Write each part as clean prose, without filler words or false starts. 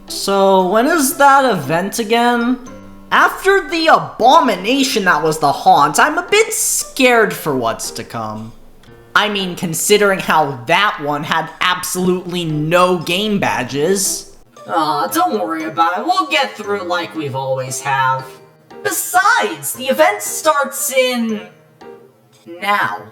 So, when is that event again? After the abomination that was the haunt, I'm a bit scared for what's to come. I mean, considering how that one had absolutely no game badges. Aw, don't worry about it. We'll get through like we've always have. Besides, the event starts in... now.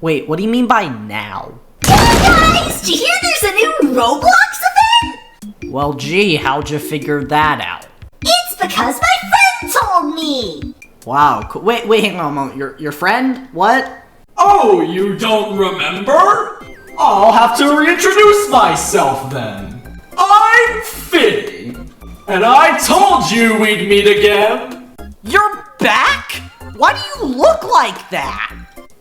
Wait, what do you mean by now? Guys, did you hear there's a new Roblox event? Well, gee, how'd you figure that out? It's because my friend told me! Wow, wait, hang on a moment. Your friend? What? Oh, you don't remember? I'll have to reintroduce myself then. I'm Bitti, and I told you we'd meet again. You're back? Why do you look like that?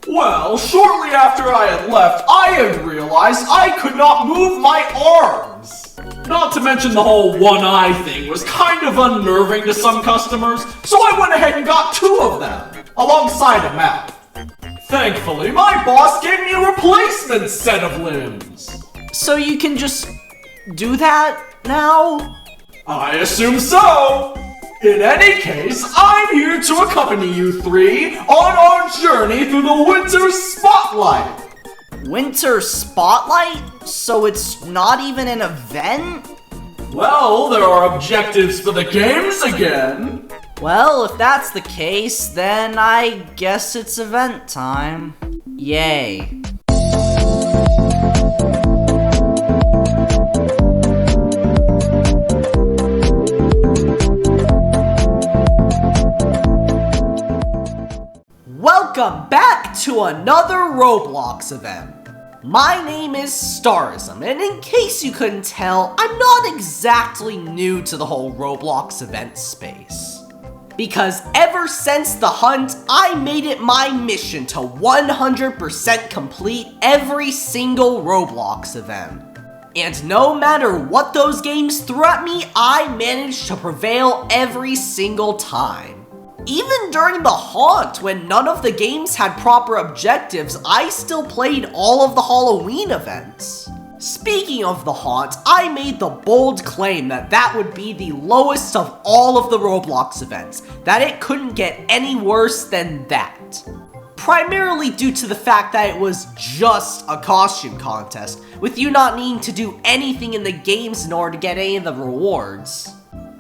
Well, shortly after I had left, I had realized I could not move my arms. Not to mention the whole one-eye thing was kind of unnerving to some customers, so I went ahead and got 2 of them, alongside a mouth. Thankfully, my boss gave me a replacement set of limbs. So you can just do that now? I assume so. In any case, I'm here to accompany you 3 on our journey through the Winter Spotlight. Winter Spotlight? So it's not even an event? Well, there are objectives for the games again. Well, if that's the case, then I guess it's event time. Yay. Welcome back to another Roblox event. My name is Starism, and in case you couldn't tell, I'm not exactly new to the whole Roblox event space. Because ever since the hunt, I made it my mission to 100% complete every single Roblox event. And no matter what those games threw at me, I managed to prevail every single time. Even during the haunt, when none of the games had proper objectives, I still played all of the Halloween events. Speaking of the haunt, I made the bold claim that that would be the lowest of all of the Roblox events, that it couldn't get any worse than that. Primarily due to the fact that it was just a costume contest, with you not needing to do anything in the games in order to get any of the rewards.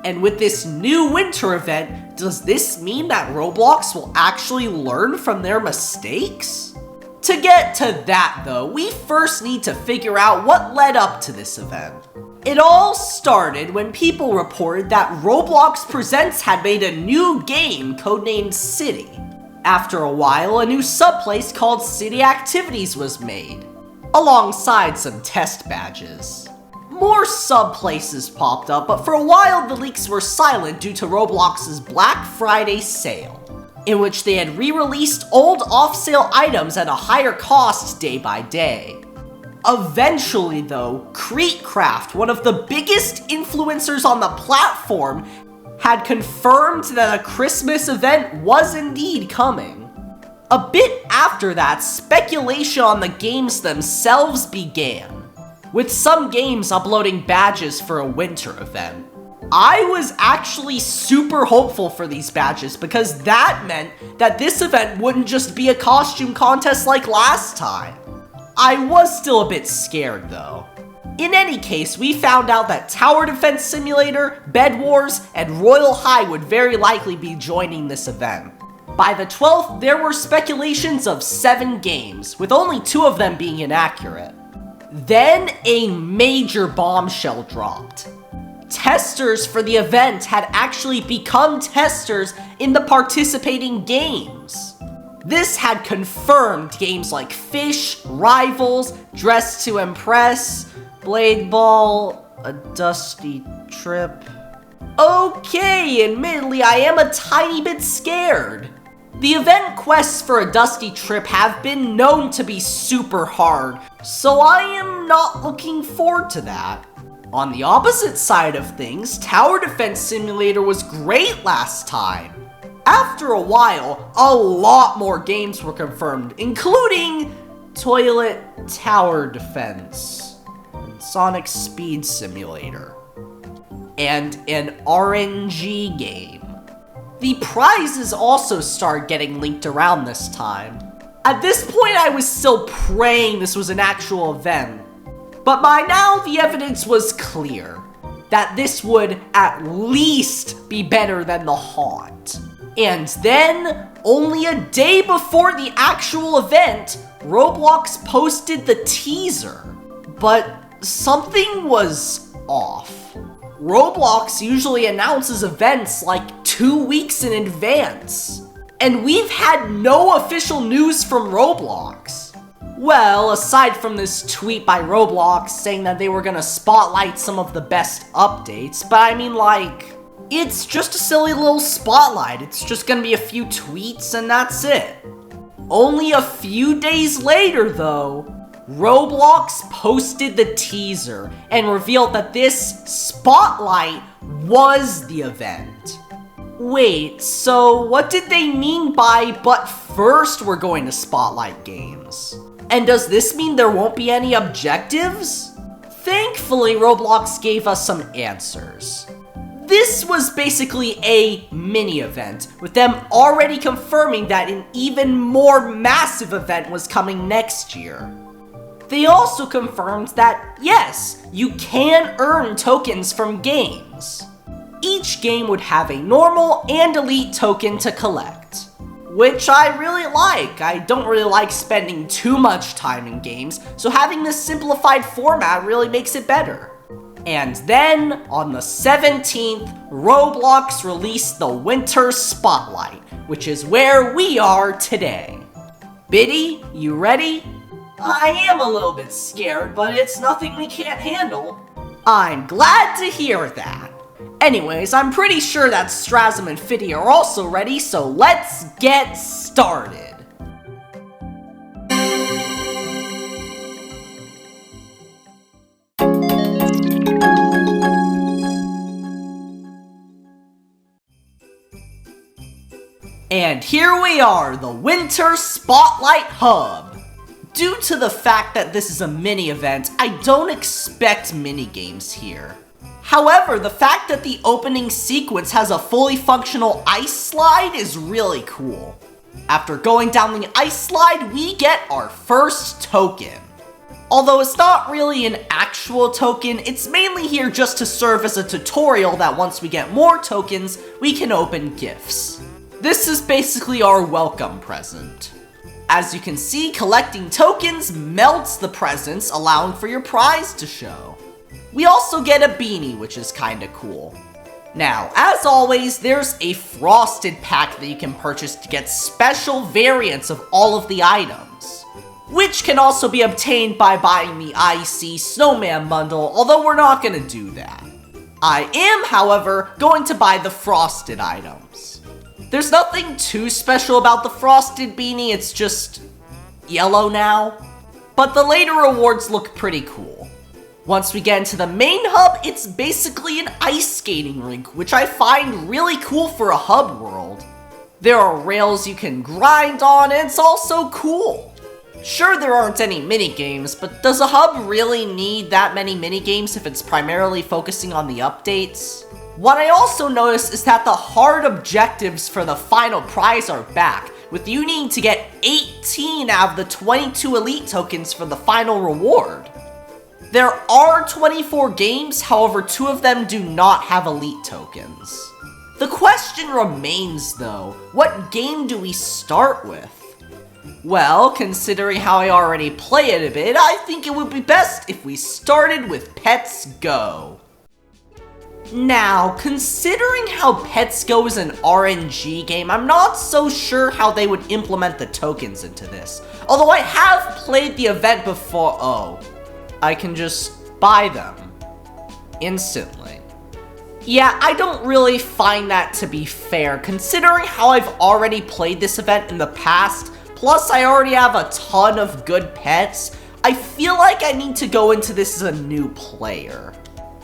And with this new winter event, does this mean that Roblox will actually learn from their mistakes? To get to that though, we first need to figure out what led up to this event. It all started when people reported that Roblox Presents had made a new game codenamed City. After a while, a new subplace called City Activities was made, alongside some test badges. More sub-places popped up, but for a while the leaks were silent due to Roblox's Black Friday sale, in which they had re-released old off-sale items at a higher cost day by day. Eventually though, Creatcraft, one of the biggest influencers on the platform, had confirmed that a Christmas event was indeed coming. A bit after that, speculation on the games themselves began, with some games uploading badges for a winter event. I was actually super hopeful for these badges because that meant that this event wouldn't just be a costume contest like last time. I was still a bit scared though. In any case, we found out that Tower Defense Simulator, Bedwars, and Royale High would very likely be joining this event. By the 12th, there were speculations of 7 games, with only 2 of them being inaccurate. Then a major bombshell dropped. Testers for the event had actually become testers in the participating games. This had confirmed games like Fisch, Rivals, Dress to Impress, Blade Ball, A Dusty Trip. Okay, admittedly I am a tiny bit scared. The event quests for A Dusty Trip have been known to be super hard, so I am not looking forward to that. On the opposite side of things, Tower Defense Simulator was great last time. After a while, a lot more games were confirmed, including Toilet Tower Defense and Sonic Speed Simulator. and an RNG game. The prizes also start getting leaked around this time. At this point, I was still praying this was an actual event, but by now the evidence was clear that this would at least be better than the haunt. And then, only a day before the actual event, Roblox posted the teaser. But something was off. Roblox usually announces events like 2 weeks in advance, and we've had no official news from Roblox. Well, aside from this tweet by Roblox saying that they were gonna spotlight some of the best updates, but I mean, like, it's just a silly little spotlight. It's just gonna be a few tweets and that's it. Only a few days later, though, Roblox posted the teaser and revealed that this spotlight was the event. Wait, so what did they mean by, but first we're going to spotlight games? And does this mean there won't be any objectives? Thankfully, Roblox gave us some answers. This was basically a mini-event, with them already confirming that an even more massive event was coming next year. They also confirmed that, yes, you can earn tokens from games. Each game would have a normal and elite token to collect, which I really like. I don't really like spending too much time in games, so having this simplified format really makes it better. And then, on the 17th, Roblox released the Winter Spotlight, which is where we are today. Bitti, you ready? I am a little bit scared, but it's nothing we can't handle. I'm glad to hear that. Anyways, I'm pretty sure that Strasm and Bitti are also ready, so let's get started. And here we are, the Winter Spotlight Hub. Due to the fact that this is a mini-event, I don't expect mini-games here. However, the fact that the opening sequence has a fully functional ice slide is really cool. After going down the ice slide, we get our first token. Although it's not really an actual token, it's mainly here just to serve as a tutorial that once we get more tokens, we can open gifts. This is basically our welcome present. As you can see, collecting tokens melts the presents, allowing for your prize to show. We also get a beanie, which is kinda cool. Now, as always, there's a frosted pack that you can purchase to get special variants of all of the items, which can also be obtained by buying the Icy Snowman bundle, although we're not gonna do that. I am, however, going to buy the frosted items. There's nothing too special about the frosted beanie, it's just yellow now. But the later rewards look pretty cool. Once we get into the main hub, it's basically an ice skating rink, which I find really cool for a hub world. There are rails you can grind on, and it's also cool. Sure, there aren't any minigames, but does a hub really need that many minigames if it's primarily focusing on the updates? What I also noticed is that the hard objectives for the final prize are back, with you needing to get 18 out of the 22 elite tokens for the final reward. There are 24 games, however 2 of them do not have elite tokens. The question remains though, what game do we start with? Well, considering how I already play it a bit, I think it would be best if we started with Pets Go. Now, considering how Pets Go is an RNG game, I'm not so sure how they would implement the tokens into this. Although I have played the event before. Oh, I can just buy them instantly. Yeah, I don't really find that to be fair, considering how I've already played this event in the past, plus I already have a ton of good pets. I feel like I need to go into this as a new player.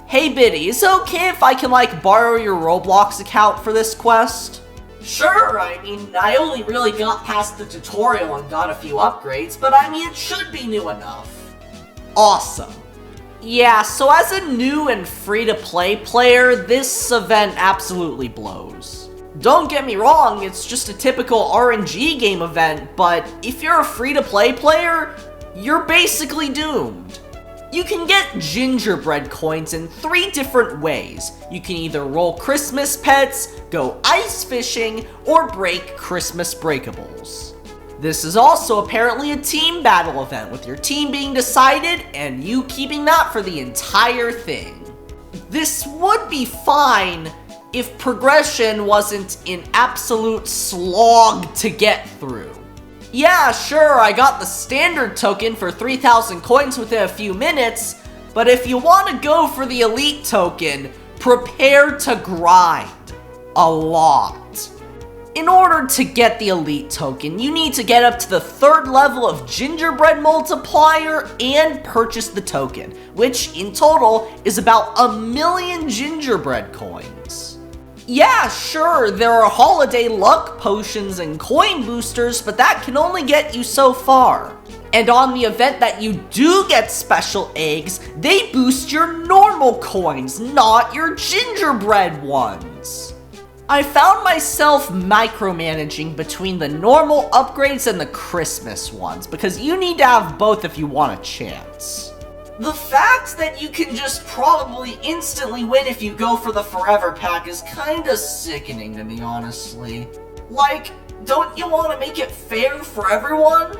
Hey Bitti, is it okay if I can borrow your Roblox account for this quest? Sure, I mean, I only really got past the tutorial and got a few upgrades, but I mean, it should be new enough. Awesome. Yeah, so as a new and free-to-play player, this event absolutely blows. Don't get me wrong, it's just a typical RNG game event, but if you're a free-to-play player, you're basically doomed. You can get gingerbread coins in 3 different ways. You can either roll Christmas pets, go ice fishing, or break Christmas breakables. This is also apparently a team battle event, with your team being decided and you keeping that for the entire thing. This would be fine if progression wasn't an absolute slog to get through. Yeah, sure, I got the standard token for 3,000 coins within a few minutes, but if you want to go for the elite token, prepare to grind. A lot. In order to get the elite token, you need to get up to the 3rd level of gingerbread multiplier and purchase the token, which in total is about 1,000,000 gingerbread coins. Yeah, sure, there are holiday luck potions and coin boosters, but that can only get you so far. And on the event that you do get special eggs, they boost your normal coins, not your gingerbread ones. I found myself micromanaging between the normal upgrades and the Christmas ones, because you need to have both if you want a chance. The fact that you can just probably instantly win if you go for the Forever Pack is kinda sickening to me, honestly. Like, don't you want to make it fair for everyone?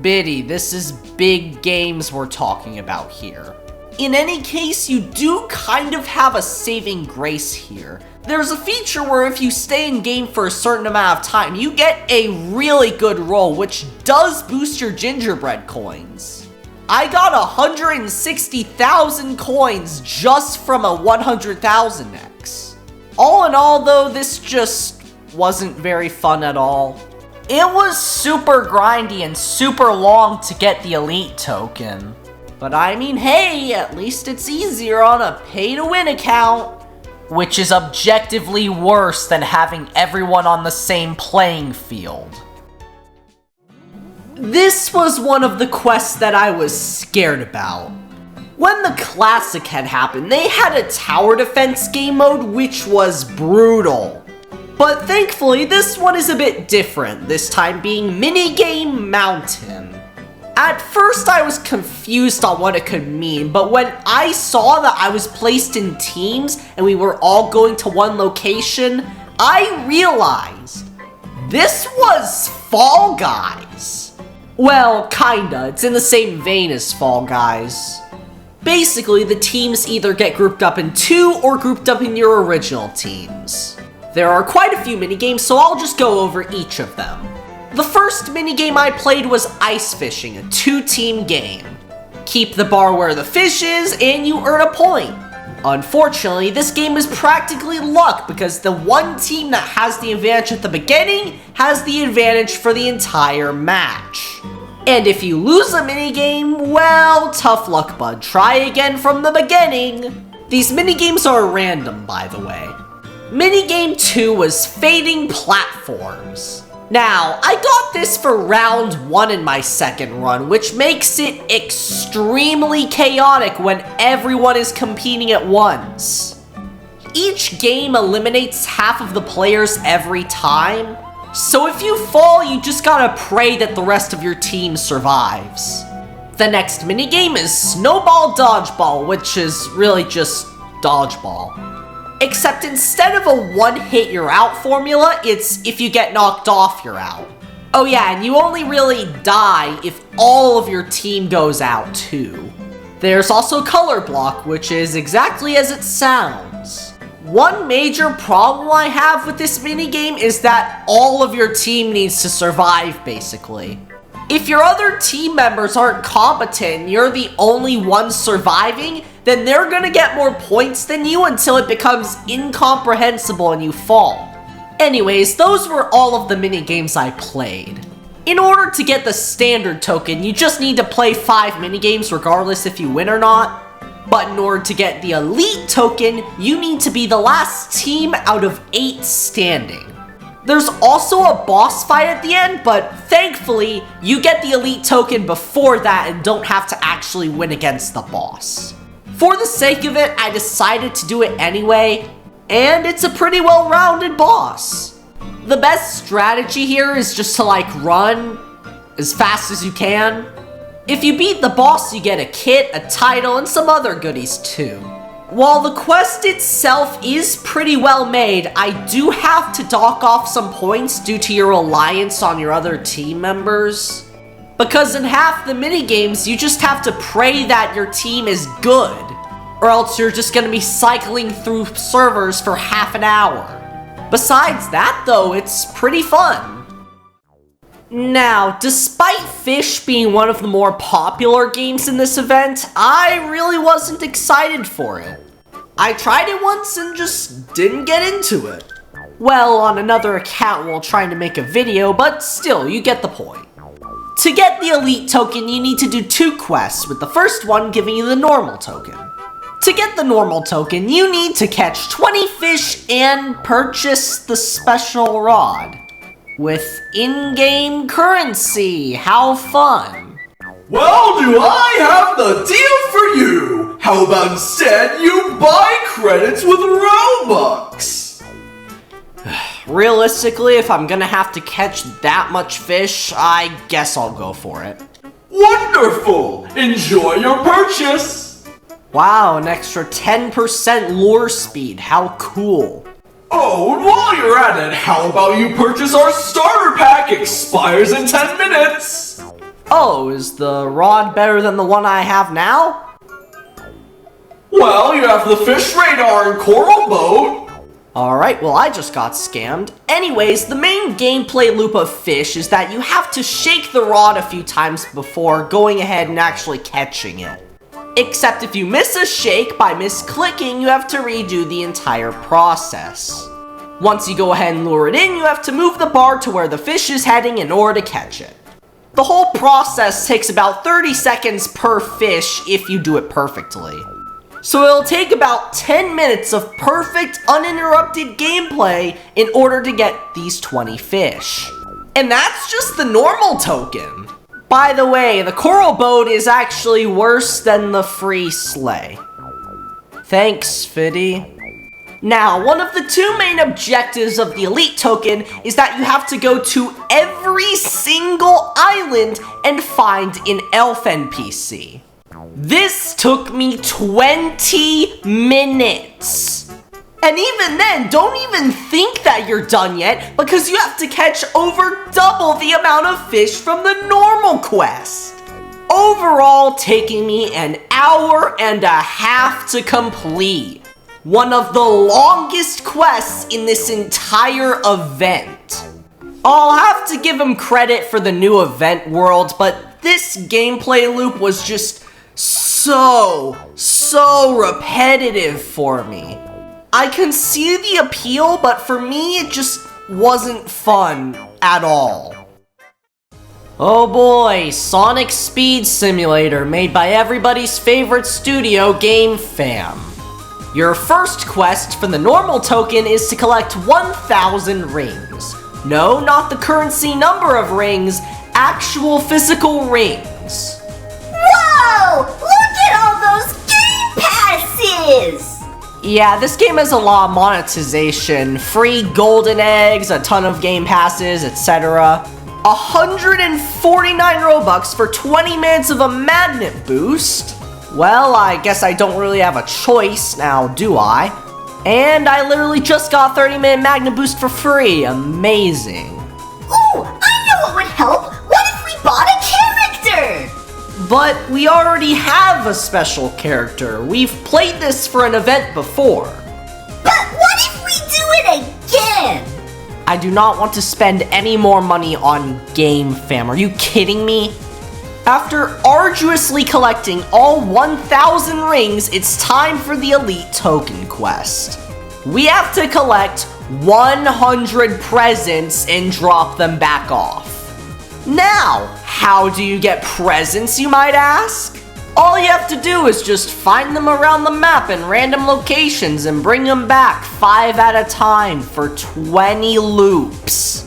Bitti, this is big games we're talking about here. In any case, you do kind of have a saving grace here. There's a feature where if you stay in game for a certain amount of time, you get a really good roll, which does boost your gingerbread coins. I got 160,000 coins just from a 100,000x. All in all though, this just wasn't very fun at all. It was super grindy and super long to get the elite token. But I mean, hey, at least it's easier on a pay-to-win account. Which is objectively worse than having everyone on the same playing field. This was one of the quests that I was scared about. When the Classic had happened, they had a tower defense game mode which was brutal. But thankfully, this one is a bit different, this time being Minigame Mountain. At first I was confused on what it could mean, but when I saw that I was placed in teams and we were all going to one location, I realized this was Fall Guys. Well, kinda, it's in the same vein as Fall Guys. Basically, the teams either get grouped up in 2 or grouped up in your original teams. There are quite a few minigames, so I'll just go over each of them. The first minigame I played was ice fishing, a 2-team game. Keep the bar where the fish is, and you earn a point. Unfortunately, this game is practically luck, because the one team that has the advantage at the beginning has the advantage for the entire match. And if you lose a minigame, well, tough luck bud, try again from the beginning. These minigames are random, by the way. Minigame 2 was fading platforms. Now, I got this for round 1 in my second run, which makes it extremely chaotic when everyone is competing at once. Each game eliminates half of the players every time, so if you fall, you just gotta pray that the rest of your team survives. The next minigame is Snowball Dodgeball, which is really just dodgeball. Except instead of a one-hit you're out formula, it's if you get knocked off, you're out. Oh yeah, and you only really die if all of your team goes out too. There's also Color Block, which is exactly as it sounds. One major problem I have with this minigame is that all of your team needs to survive, basically. If your other team members aren't competent and you're the only one surviving, then they're gonna get more points than you until it becomes incomprehensible and you fall. Anyways, those were all of the minigames I played. In order to get the standard token, you just need to play 5 minigames regardless if you win or not. But in order to get the elite token, you need to be the last team out of 8 standing. There's also a boss fight at the end, but thankfully, you get the elite token before that and don't have to actually win against the boss. For the sake of it, I decided to do it anyway, and it's a pretty well-rounded boss. The best strategy here is just to run as fast as you can. If you beat the boss, you get a kit, a title, and some other goodies too. While the quest itself is pretty well made, I do have to dock off some points due to your reliance on your other team members. Because in half the minigames, you just have to pray that your team is good, or else you're just gonna be cycling through servers for half an hour. Besides that though, it's pretty fun. Now, despite Fisch being one of the more popular games in this event, I really wasn't excited for it. I tried it once and just didn't get into it. Well, on another account while trying to make a video, but still, you get the point. To get the elite token, you need to do 2 quests, with the first one giving you the normal token. To get the normal token, you need to catch 20 fish and purchase the special rod. With in-game currency, how fun! Well, do I have the deal for you! How about instead you buy credits with Robux? Realistically, if I'm gonna have to catch that much fish, I guess I'll go for it. Wonderful! Enjoy your purchase! Wow, an extra 10% lure speed, how cool. Oh, and while you're at it, how about you purchase our starter pack? Expires in 10 minutes! Oh, is the rod better than the one I have now? Well, you have the fish radar and coral boat. Alright, well I just got scammed. Anyways, the main gameplay loop of Fisch is that you have to shake the rod a few times before going ahead and actually catching it. Except if you miss a shake by misclicking, you have to redo the entire process. Once you go ahead and lure it in, you have to move the bar to where the fish is heading in order to catch it. The whole process takes about 30 seconds per fish if you do it perfectly. So it'll take about 10 minutes of perfect, uninterrupted gameplay in order to get these 20 fish. And that's just the normal token. By the way, the coral boat is actually worse than the free sleigh. Thanks, Bitti. Now, one of the 2 main objectives of the elite token is that you have to go to every single island and find an elf NPC. This took me 20 minutes. And even then, don't even think that you're done yet, because you have to catch over double the amount of fish from the normal quest. Overall, taking me an hour and a half to complete. One of the longest quests in this entire event. I'll have to give him credit for the new event world, but this gameplay loop was just so repetitive for me. I can see the appeal, but for me, it just wasn't fun at all. Oh boy, Sonic Speed Simulator, made by everybody's favorite studio, Game Fam. Your first quest for the normal token is to collect 1,000 rings. No, not the currency number of rings, actual physical rings. Whoa! Look at all those game passes! Yeah, this game has a lot of monetization, free golden eggs, a ton of game passes, etc. 149 Robux for 20 minutes of a magnet boost? Well, I guess I don't really have a choice now, do I? And I literally just got 30-minute magnet boost for free. Amazing. Ooh, I know what would help! What if we bought a character? But we already have a special character. We've played this for an event before. But what if we do it again? I do not want to spend any more money on Game Fam. Are you kidding me? After arduously collecting all 1,000 rings, it's time for the Elite Token quest. We have to collect 100 presents and drop them back off. Now, how do you get presents, you might ask? All you have to do is just find them around the map in random locations and bring them back 5 at a time for 20 loops.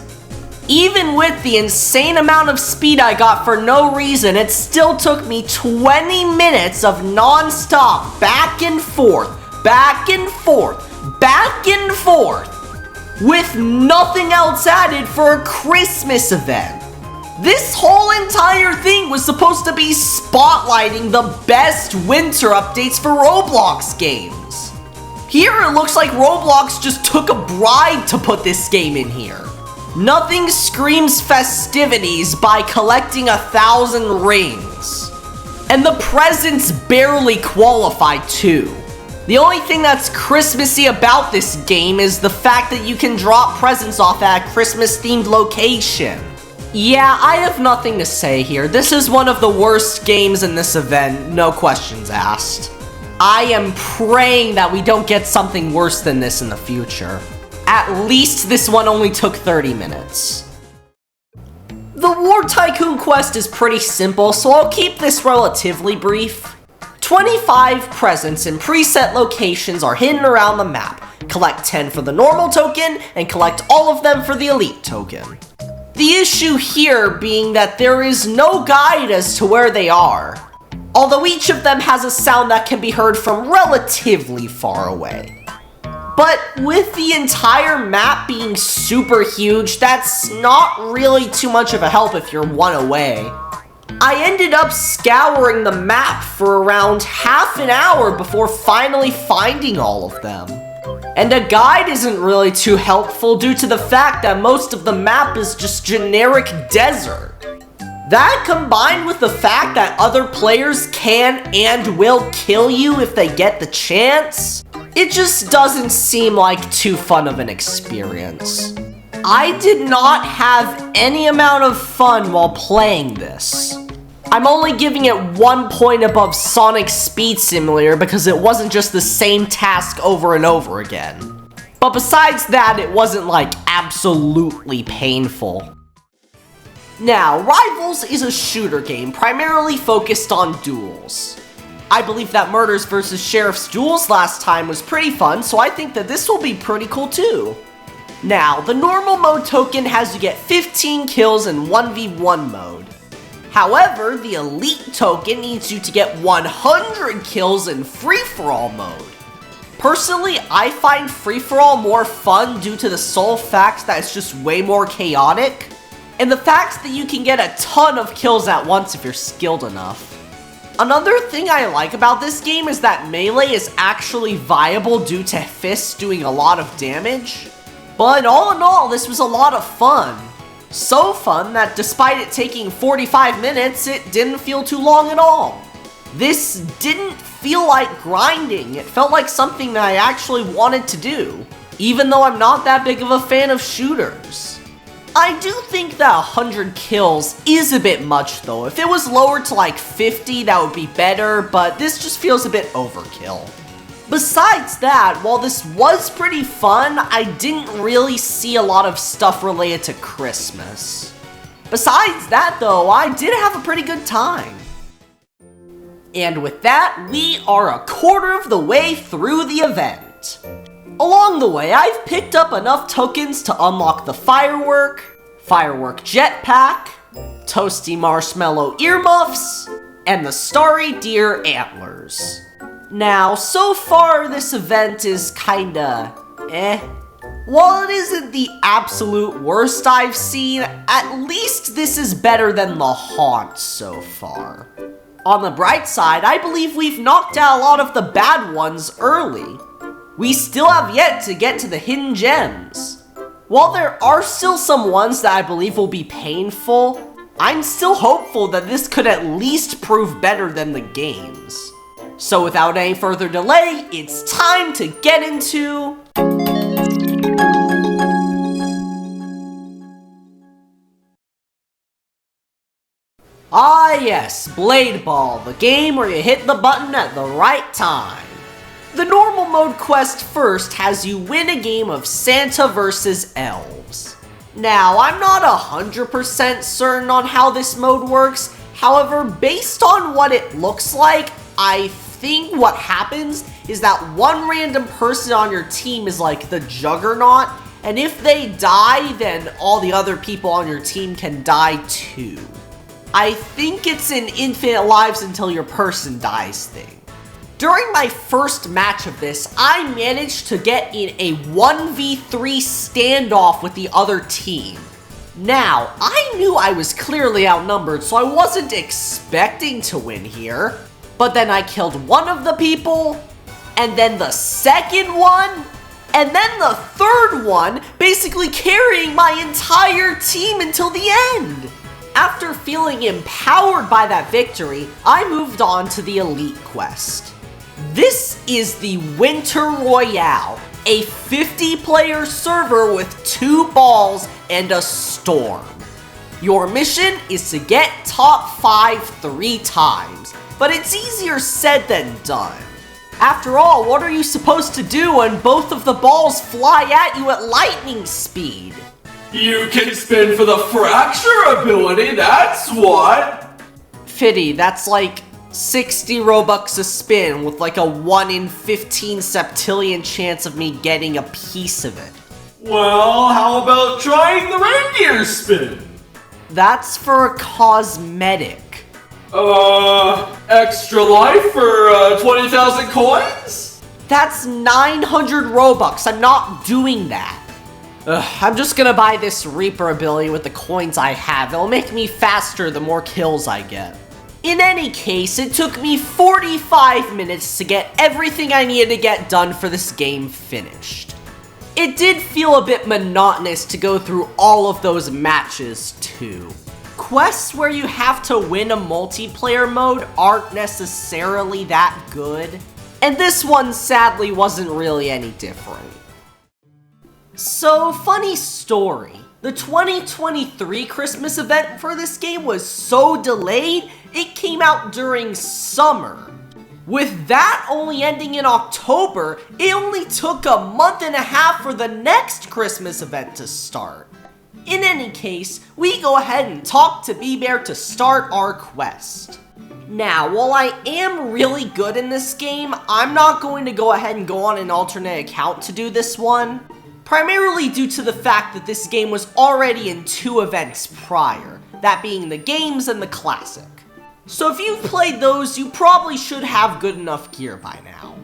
Even with the insane amount of speed I got for no reason, it still took me 20 minutes of non-stop back and forth, back and forth, back and forth, with nothing else added for a Christmas event. This whole entire thing was supposed to be spotlighting the best winter updates for Roblox games. Here it looks like Roblox just took a bribe to put this game in here. Nothing screams festivities by collecting 1,000 rings. And the presents barely qualify too. The only thing that's Christmassy about this game is the fact that you can drop presents off at a Christmas-themed location. Yeah, I have nothing to say here. This is one of the worst games in this event, no questions asked. I am praying that we don't get something worse than this in the future. At least this one only took 30 minutes. The War Tycoon quest is pretty simple, so I'll keep this relatively brief. 25 presents in preset locations are hidden around the map. Collect 10 for the normal token, and collect all of them for the elite token. The issue here being that there is no guide as to where they are, although each of them has a sound that can be heard from relatively far away. But with the entire map being super huge, that's not really too much of a help if you're one away. I ended up scouring the map for around half an hour before finally finding all of them. And a guide isn't really too helpful due to the fact that most of the map is just generic desert. That combined with the fact that other players can and will kill you if they get the chance, it just doesn't seem like too fun of an experience. I did not have any amount of fun while playing this. I'm only giving it 1 point above Sonic Speed Simulator because it wasn't just the same task over and over again. But besides that, it wasn't like absolutely painful. Now, Rivals is a shooter game primarily focused on duels. I believe that Murders vs. Sheriff's Duels last time was pretty fun, so I think that this will be pretty cool too. Now, the normal mode token has you get 15 kills in 1v1 mode. However, the elite token needs you to get 100 kills in free-for-all mode. Personally, I find free-for-all more fun due to the sole fact that it's just way more chaotic, and the fact that you can get a ton of kills at once if you're skilled enough. Another thing I like about this game is that melee is actually viable due to fists doing a lot of damage. But all in all, this was a lot of fun. So fun that despite it taking 45 minutes, it didn't feel too long at all. This didn't feel like grinding, it felt like something that I actually wanted to do, even though I'm not that big of a fan of shooters. I do think that 100 kills is a bit much though. If it was lowered to like 50, that would be better, but this just feels a bit overkill. Besides that, while this was pretty fun, I didn't really see a lot of stuff related to Christmas. Besides that though, I did have a pretty good time. And with that, we are a quarter of the way through the event. Along the way, I've picked up enough tokens to unlock the Firework Jetpack, Toasty Marshmallow Earmuffs, and the Starry Deer Antlers. Now, so far this event is kinda eh. While it isn't the absolute worst I've seen, at least this is better than the Haunt so far. On the bright side, I believe we've knocked out a lot of the bad ones early. We still have yet to get to the hidden gems. While there are still some ones that I believe will be painful, I'm still hopeful that this could at least prove better than the games. So without any further delay, it's time to get into... Ah yes, Blade Ball, the game where you hit the button at the right time. The normal mode quest first has you win a game of Santa vs. Elves. Now, I'm not 100% certain on how this mode works, however, based on what it looks like, I think what happens is that one random person on your team is like the Juggernaut, and if they die, then all the other people on your team can die too. I think it's an infinite lives until your person dies thing. During my first match of this, I managed to get in a 1v3 standoff with the other team. Now, I knew I was clearly outnumbered, so I wasn't expecting to win here. But then I killed one of the people, and then the second one, and then the third one, basically carrying my entire team until the end. After feeling empowered by that victory, I moved on to the Elite Quest. This is the Winter Royale, a 50-player server with 2 balls and a storm. Your mission is to get top 5 3 times, but it's easier said than done. After all, what are you supposed to do when both of the balls fly at you at lightning speed? You can spin for the fracture ability, that's what! Fitty, that's like 60 Robux a spin with like a 1 in 15 septillion chance of me getting a piece of it. Well, how about trying the reindeer spin? That's for a cosmetic. Extra life for 20,000 coins? That's 900 Robux, I'm not doing that. I'm just gonna buy this Reaper ability with the coins I have. It'll make me faster the more kills I get. In any case, it took me 45 minutes to get everything I needed to get done for this game finished. It did feel a bit monotonous to go through all of those matches too. Quests where you have to win a multiplayer mode aren't necessarily that good, and this one sadly wasn't really any different. So, funny story. The 2023 Christmas event for this game was so delayed, it came out during summer. With that only ending in October, it only took a month and a half for the next Christmas event to start. In any case, we go ahead and talk to B-Bear to start our quest. Now, while I am really good in this game, I'm not going to go ahead and go on an alternate account to do this one. Primarily due to the fact that this game was already in 2 events prior, that being the games and the classic. So if you've played those, you probably should have good enough gear by now.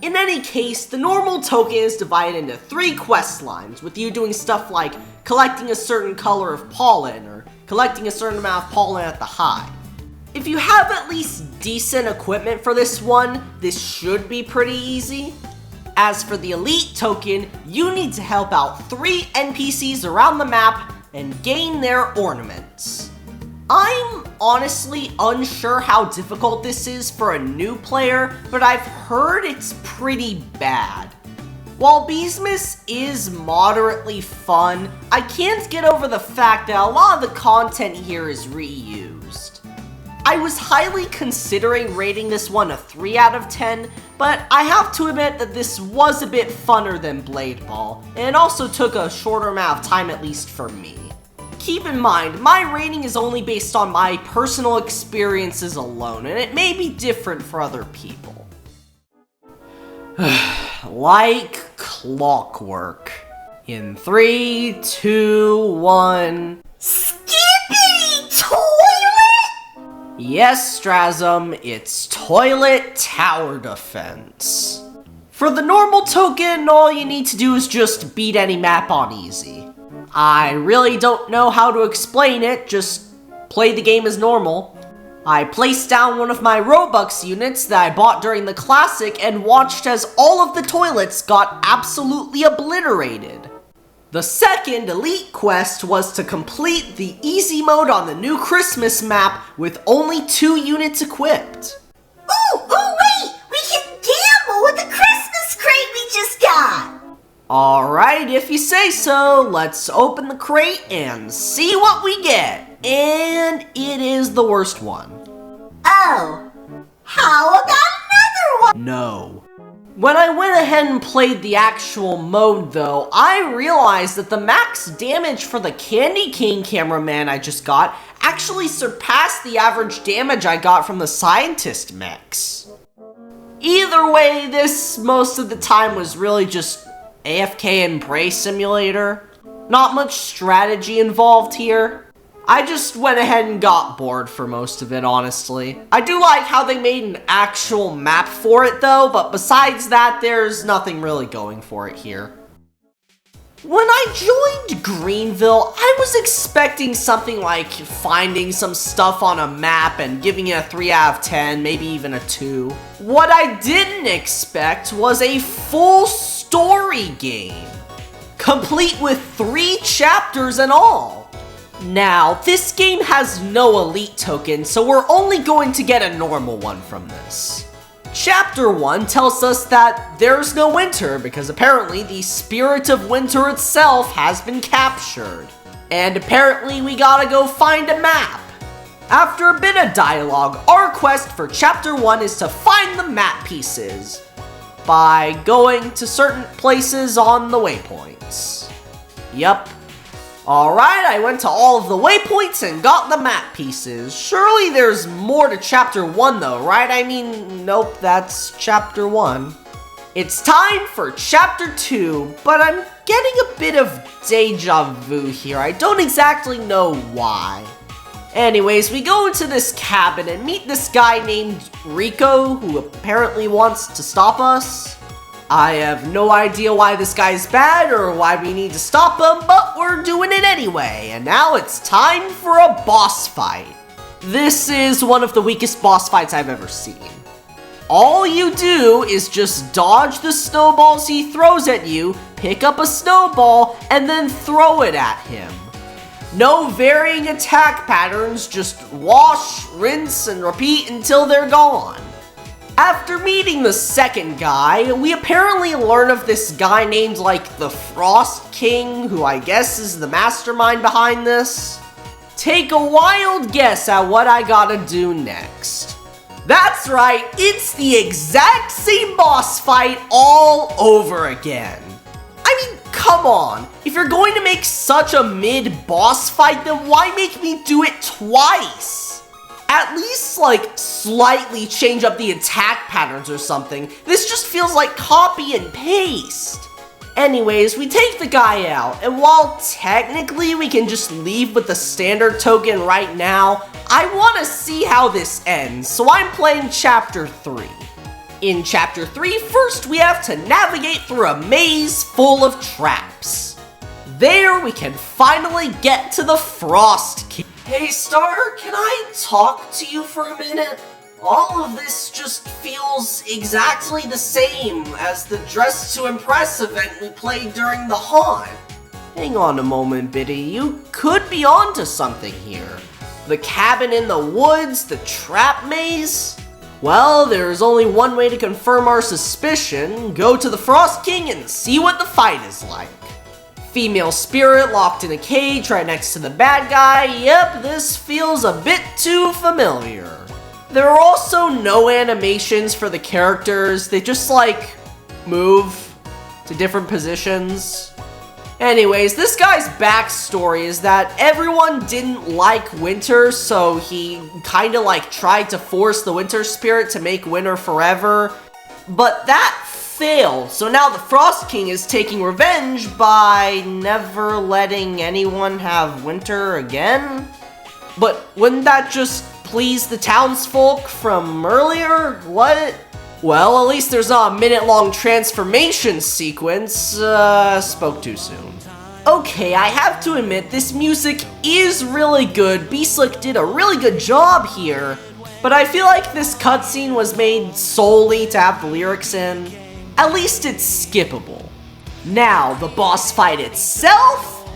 In any case, the normal token is divided into 3 quest lines, with you doing stuff like collecting a certain color of pollen, or collecting a certain amount of pollen at the hive. If you have at least decent equipment for this one, this should be pretty easy. As for the elite token, you need to help out 3 NPCs around the map and gain their ornaments. I'm honestly unsure how difficult this is for a new player, but I've heard it's pretty bad. While Beesmas is moderately fun, I can't get over the fact that a lot of the content here is reused. I was highly considering rating this one a 3 out of 10, but I have to admit that this was a bit funner than Blade Ball, and it also took a shorter amount of time at least for me. Keep in mind, my rating is only based on my personal experiences alone, and it may be different for other people. Like clockwork. In 3, 2, 1... Skippity toilet! Yes, Strasm, it's toilet tower defense. For the normal token, all you need to do is just beat any map on easy. I really don't know how to explain it, just play the game as normal. I placed down one of my Robux units that I bought during the Classic and watched as all of the toilets got absolutely obliterated. The second elite quest was to complete the easy mode on the new Christmas map with only 2 units equipped. Ooh, wait! We can gamble with the Christmas crate we just got! Alright, if you say so, let's open the crate and see what we get. And it is the worst one. Oh, how about another one? No. When I went ahead and played the actual mode though, I realized that the max damage for the Candy King cameraman I just got actually surpassed the average damage I got from the Scientist mechs. Either way, this most of the time was really just AFK and Prey Simulator. Not much strategy involved here. I just went ahead and got bored for most of it, honestly. I do like how they made an actual map for it though, but besides that, there's nothing really going for it here. When I joined Greenville, I was expecting something like finding some stuff on a map and giving it a 3 out of 10, maybe even a 2. What I didn't expect was a full story game, complete with 3 chapters and all. Now, this game has no elite token, so we're only going to get a normal one from this. Chapter 1 tells us that there's no winter because apparently the spirit of winter itself has been captured. And apparently we gotta go find a map. After a bit of dialogue, our quest for Chapter 1 is to find the map pieces by going to certain places on the waypoints. Yup. Alright, I went to all of the waypoints and got the map pieces. Surely there's more to Chapter 1 though, right? I mean, nope, that's Chapter 1. It's time for Chapter 2, but I'm getting a bit of deja vu here. I don't exactly know why. Anyways, we go into this cabin and meet this guy named Rico, who apparently wants to stop us. I have no idea why this guy's bad or why we need to stop him, but we're doing it anyway. And now it's time for a boss fight. This is one of the weakest boss fights I've ever seen. All you do is just dodge the snowballs he throws at you, pick up a snowball, and then throw it at him. No varying attack patterns, just wash, rinse, and repeat until they're gone. After meeting the second guy, we apparently learn of this guy named like the Frost King, who I guess is the mastermind behind this. Take a wild guess at what I gotta do next. That's right, it's the exact same boss fight all over again. I mean, come on, if you're going to make such a mid-boss fight, then why make me do it twice? At least, like, slightly change up the attack patterns or something. This just feels like copy and paste. Anyways, we take the guy out, and while technically we can just leave with the standard token right now, I want to see how this ends, so I'm playing Chapter 3. In Chapter 3, first we have to navigate through a maze full of traps. There we can finally get to the Frost King. Hey Star, can I talk to you for a minute? All of this just feels exactly the same as the Dress to Impress event we played during the haunt. Hang on a moment, Bitti, you could be onto something here. The cabin in the woods, the trap maze? Well, there's only one way to confirm our suspicion. Go to the Frost King and see what the fight is like. Female spirit locked in a cage right next to the bad guy. Yep, this feels a bit too familiar. There are also no animations for the characters. They just like move to different positions. Anyways, this guy's backstory is that everyone didn't like winter, so he kinda like tried to force the winter spirit to make winter forever. But that failed, so now the Frost King is taking revenge by never letting anyone have winter again? But wouldn't that just please the townsfolk from earlier? What? Well, at least there's not a minute-long transformation sequence. Spoke too soon. Okay, I have to admit, this music is really good. B-Slick did a really good job here, but I feel like this cutscene was made solely to have the lyrics in. At least it's skippable. Now, the boss fight itself,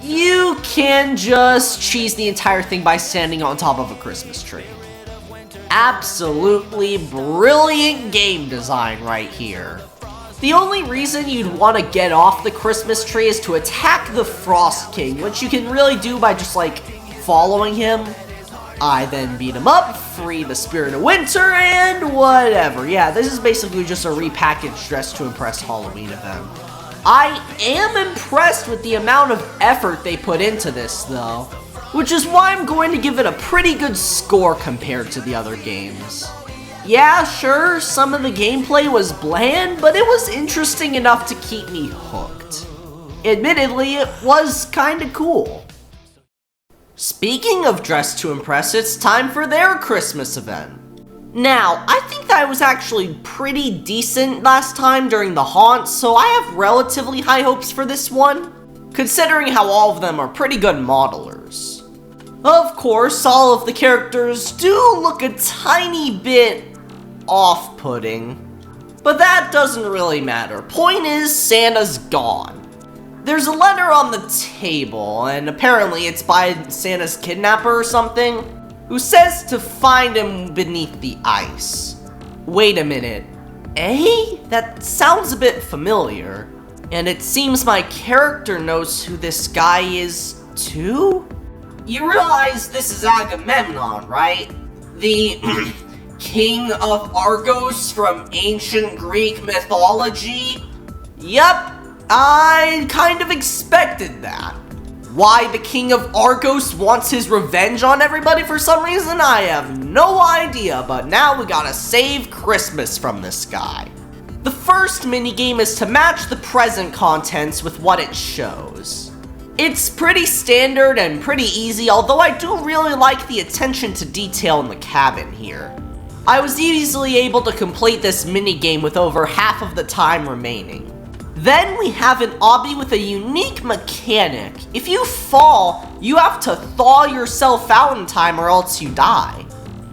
you can just cheese the entire thing by standing on top of a Christmas tree. Absolutely brilliant game design right here. The only reason you'd want to get off the Christmas tree is to attack the Frost King, which you can really do by just like following him. I then beat him up, free the Spirit of Winter, and whatever. Yeah, this is basically just a repackaged Dress to Impress Halloween event. I am impressed with the amount of effort they put into this, though, which is why I'm going to give it a pretty good score compared to the other games. Yeah, sure, some of the gameplay was bland, but it was interesting enough to keep me hooked. Admittedly, it was kinda cool. Speaking of Dress to Impress, it's time for their Christmas event. Now, I think that I was actually pretty decent last time during the haunt, so I have relatively high hopes for this one, considering how all of them are pretty good modelers. Of course, all of the characters do look a tiny bit off-putting, but that doesn't really matter. Point is, Santa's gone. There's a letter on the table, and apparently it's by Santa's kidnapper or something, who says to find him beneath the ice. Wait a minute. Eh? That sounds a bit familiar. And it seems my character knows who this guy is, too? You realize this is Agamemnon, right? The king of Argos from ancient Greek mythology? Yup, I kind of expected that. Why the king of Argos wants his revenge on everybody for some reason, I have no idea, but now we gotta save Christmas from this guy. The first minigame is to match the present contents with what it shows. It's pretty standard and pretty easy, although I do really like the attention to detail in the cabin here. I was easily able to complete this minigame with over half of the time remaining. Then we have an obby with a unique mechanic. If you fall, you have to thaw yourself out in time or else you die.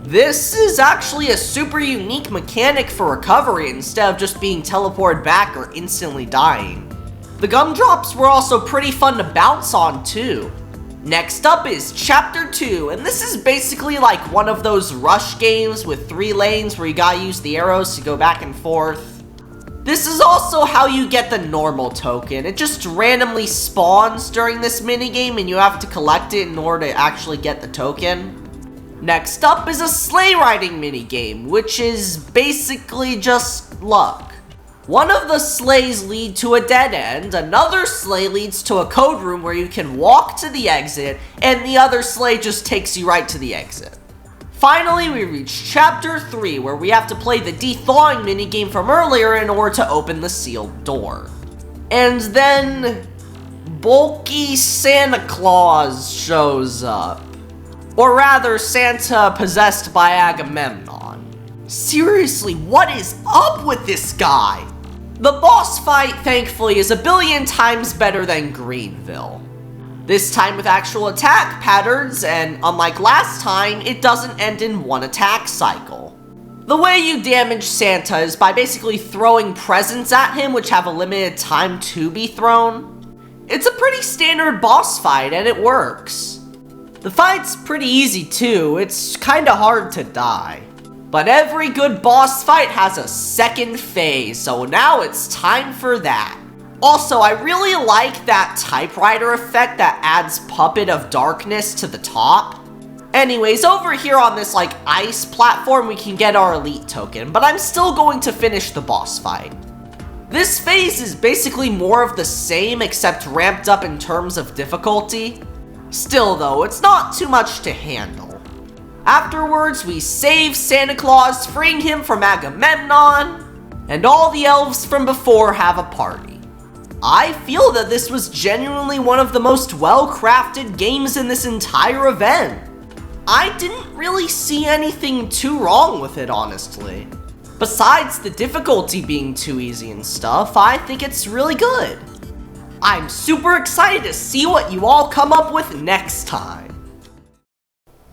This is actually a super unique mechanic for recovery instead of just being teleported back or instantly dying. The gumdrops were also pretty fun to bounce on too. Next up is Chapter 2, and this is basically like one of those rush games with 3 lanes where you gotta use the arrows to go back and forth. This is also how you get the normal token. It just randomly spawns during this minigame and you have to collect it in order to actually get the token. Next up is a sleigh riding minigame, which is basically just luck. One of the sleighs lead to a dead end, another sleigh leads to a code room where you can walk to the exit, and the other sleigh just takes you right to the exit. Finally, we reach Chapter 3, where we have to play the de-thawing minigame from earlier in order to open the sealed door. And then, bulky Santa Claus shows up. Or rather, Santa possessed by Agamemnon. Seriously, what is up with this guy? The boss fight, thankfully, is a billion times better than Greenville. This time with actual attack patterns, and unlike last time, it doesn't end in one attack cycle. The way you damage Santa is by basically throwing presents at him which have a limited time to be thrown. It's a pretty standard boss fight and it works. The fight's pretty easy too, it's kinda hard to die. But every good boss fight has a second phase, so now it's time for that. Also, I really like that typewriter effect that adds Puppet of Darkness to the top. Anyways, over here on this ice platform we can get our elite token, but I'm still going to finish the boss fight. This phase is basically more of the same except ramped up in terms of difficulty. Still though, it's not too much to handle. Afterwards, we save Santa Claus, freeing him from Agamemnon, and all the elves from before have a party. I feel that this was genuinely one of the most well-crafted games in this entire event. I didn't really see anything too wrong with it, honestly. Besides the difficulty being too easy and stuff, I think it's really good. I'm super excited to see what you all come up with next time.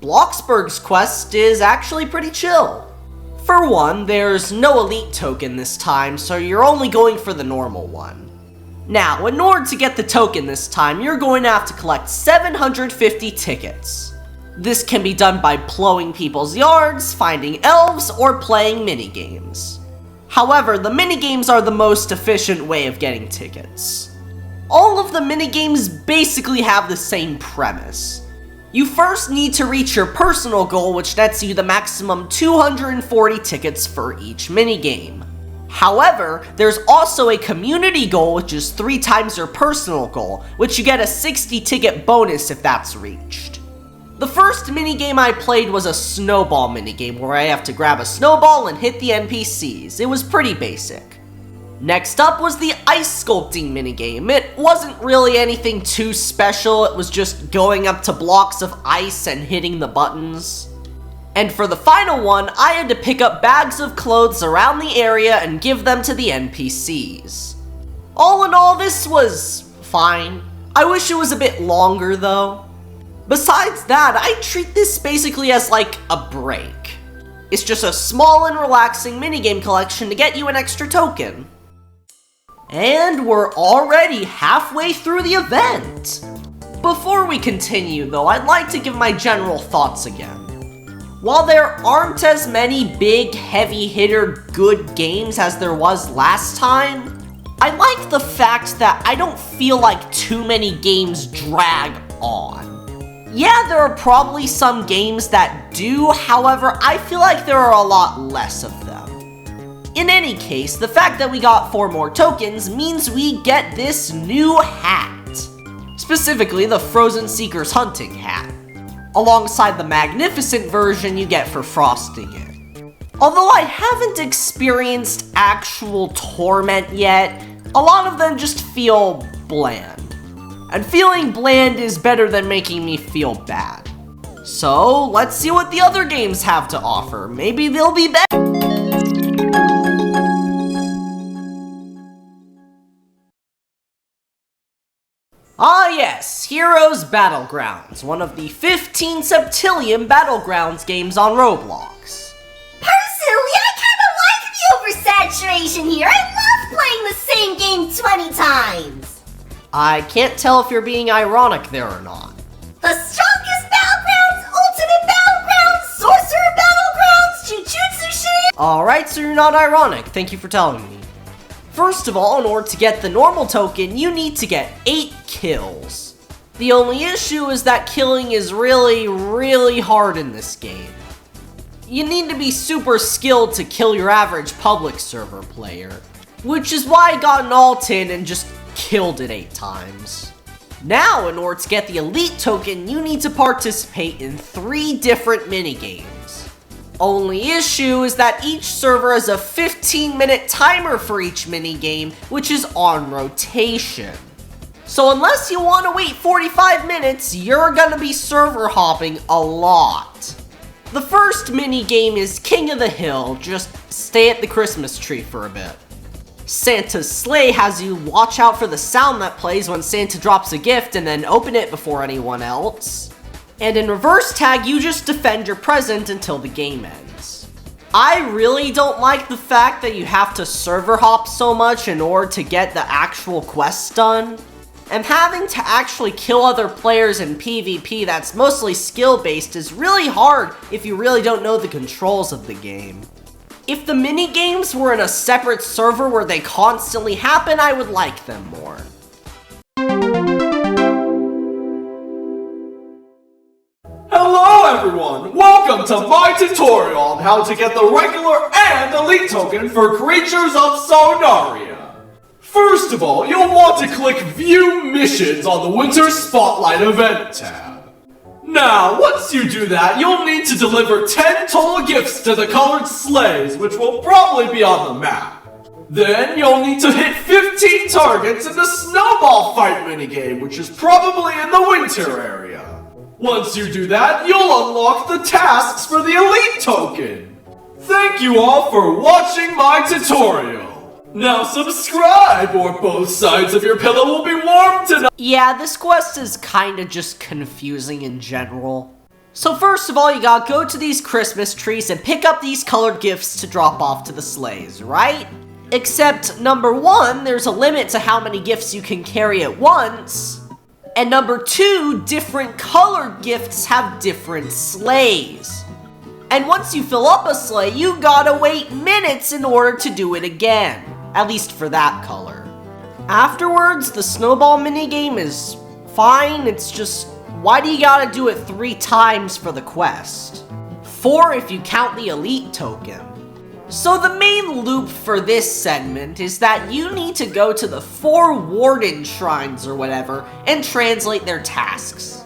Bloxburg's quest is actually pretty chill. For one, there's no elite token this time, so you're only going for the normal one. Now, in order to get the token this time, you're going to have to collect 750 tickets. This can be done by plowing people's yards, finding elves, or playing minigames. However, the minigames are the most efficient way of getting tickets. All of the minigames basically have the same premise. You first need to reach your personal goal, which nets you the maximum 240 tickets for each minigame. However, there's also a community goal, which is 3 times your personal goal, which you get a 60 ticket bonus if that's reached. The first minigame I played was a snowball minigame where I have to grab a snowball and hit the NPCs. It was pretty basic. Next up was the ice sculpting minigame. It wasn't really anything too special, it was just going up to blocks of ice and hitting the buttons. And for the final one, I had to pick up bags of clothes around the area and give them to the NPCs. All in all, this was fine. I wish it was a bit longer though. Besides that, I treat this basically as like a break. It's just a small and relaxing minigame collection to get you an extra token. And we're already halfway through the event. Before we continue though, I'd like to give my general thoughts again. While there aren't as many big, heavy hitter good games as there was last time, I like the fact that I don't feel like too many games drag on. Yeah, there are probably some games that do, however, I feel like there are a lot less of them. In any case, the fact that we got 4 more tokens means we get this new hat. Specifically, the Frozen Seeker's Hunting hat, alongside the magnificent version you get for frosting it. Although I haven't experienced actual torment yet, a lot of them just feel bland. And feeling bland is better than making me feel bad. So, let's see what the other games have to offer. Maybe they'll be better. Ah yes, Heroes Battlegrounds, one of the 15 septillion Battlegrounds games on Roblox. Personally, I kinda like the oversaturation here. I love playing the same game 20 times. I can't tell if you're being ironic there or not. The strongest Battlegrounds, ultimate Battlegrounds, sorcerer Battlegrounds, jujutsu shit. Alright, so you're not ironic, thank you for telling me. First of all, in order to get the normal token, you need to get 8 kills. The only issue is that killing is really hard in this game. You need to be super skilled to kill your average public server player, which is why I got an alt-in and just killed it 8 times. Now, in order to get the elite token, you need to participate in 3 different minigames. Only issue is that each server has a 15-minute timer for each minigame, which is on rotation. So unless you want to wait 45 minutes, you're gonna be server hopping a lot. The first minigame is King of the Hill, just stay at the Christmas tree for a bit. Santa's sleigh has you watch out for the sound that plays when Santa drops a gift and then open it before anyone else. And in reverse tag, you just defend your present until the game ends. I really don't like the fact that you have to server hop so much in order to get the actual quests done. And having to actually kill other players in PvP that's mostly skill-based is really hard if you really don't know the controls of the game. If the minigames were in a separate server where they constantly happen, I would like them more. Hello everyone! Welcome to my tutorial on how to get the regular and elite token for creatures of Sonaria. First of all, you'll want to click View Missions on the Winter Spotlight event tab. Now, once you do that, you'll need to deliver 10 total gifts to the colored sleighs, which will probably be on the map. Then, you'll need to hit 15 targets in the Snowball Fight minigame, which is probably in the winter area. Once you do that, you'll unlock the tasks for the elite token. Thank you all for watching my tutorial. Now subscribe, or both sides of your pillow will be warm tonight. Yeah, this quest is kinda just confusing in general. So first of all, you gotta go to these Christmas trees and pick up these colored gifts to drop off to the sleighs, right? Except, number 1, there's a limit to how many gifts you can carry at once. And number 2, different colored gifts have different sleighs. And once you fill up a sleigh, you gotta wait minutes in order to do it again. At least for that color. Afterwards, the snowball minigame is fine, it's just, why do you gotta do it 3 times for the quest? 4 if you count the elite token. So the main loop for this segment is that you need to go to the 4 warden shrines or whatever and translate their tasks.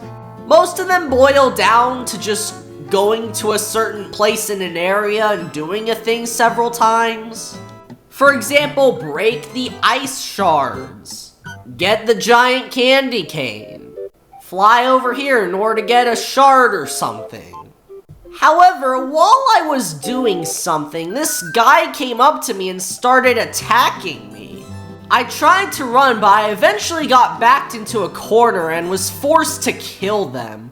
Most of them boil down to just going to a certain place in an area and doing a thing several times. For example, break the ice shards. Get the giant candy cane. Fly over here in order to get a shard or something. However, while I was doing something, this guy came up to me and started attacking me. I tried to run, but I eventually got backed into a corner and was forced to kill them.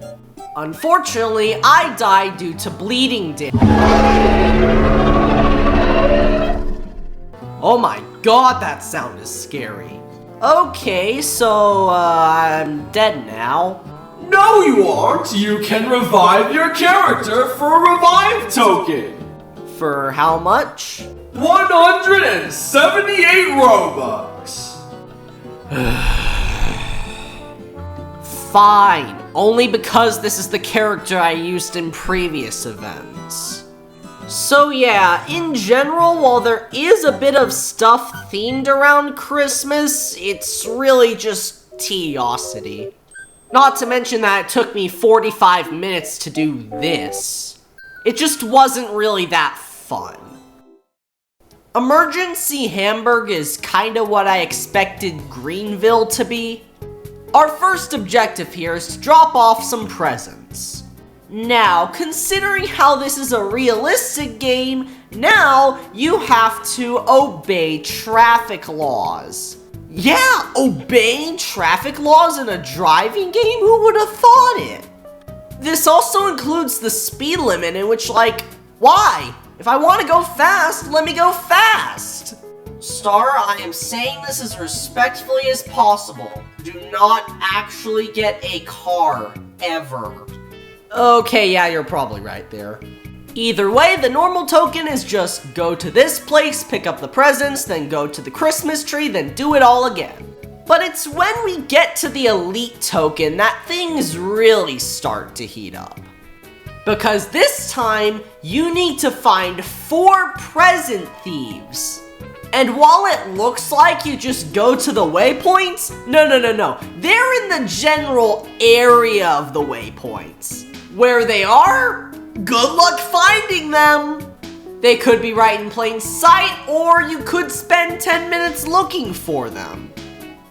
Unfortunately, I died due to bleeding damage. Oh my god, that sound is scary. Okay, so, I'm dead now. No, you aren't! You can revive your character for a revive token! For how much? 178 Robux! Fine, only because this is the character I used in previous events. So yeah, in general, while there is a bit of stuff themed around Christmas, it's really just tediosity. Not to mention that it took me 45 minutes to do this. It just wasn't really that fun. Emergency Hamburg is kinda what I expected Greenville to be. Our first objective here is to drop off some presents. Now, considering how this is a realistic game, now you have to obey traffic laws. Yeah, obeying traffic laws in a driving game? Who would have thought it? This also includes the speed limit, in which, like, why? If I want to go fast, let me go fast! Star, I am saying this as respectfully as possible. Do not actually get a car, ever. Okay, yeah, you're probably right there. Either way, the normal token is just go to this place, pick up the presents, then go to the Christmas tree, then do it all again. But it's when we get to the elite token that things really start to heat up. Because this time, you need to find 4 present thieves. And while it looks like you just go to the waypoints, no. They're in the general area of the waypoints. Where they are? Good luck finding them! They could be right in plain sight, or you could spend 10 minutes looking for them.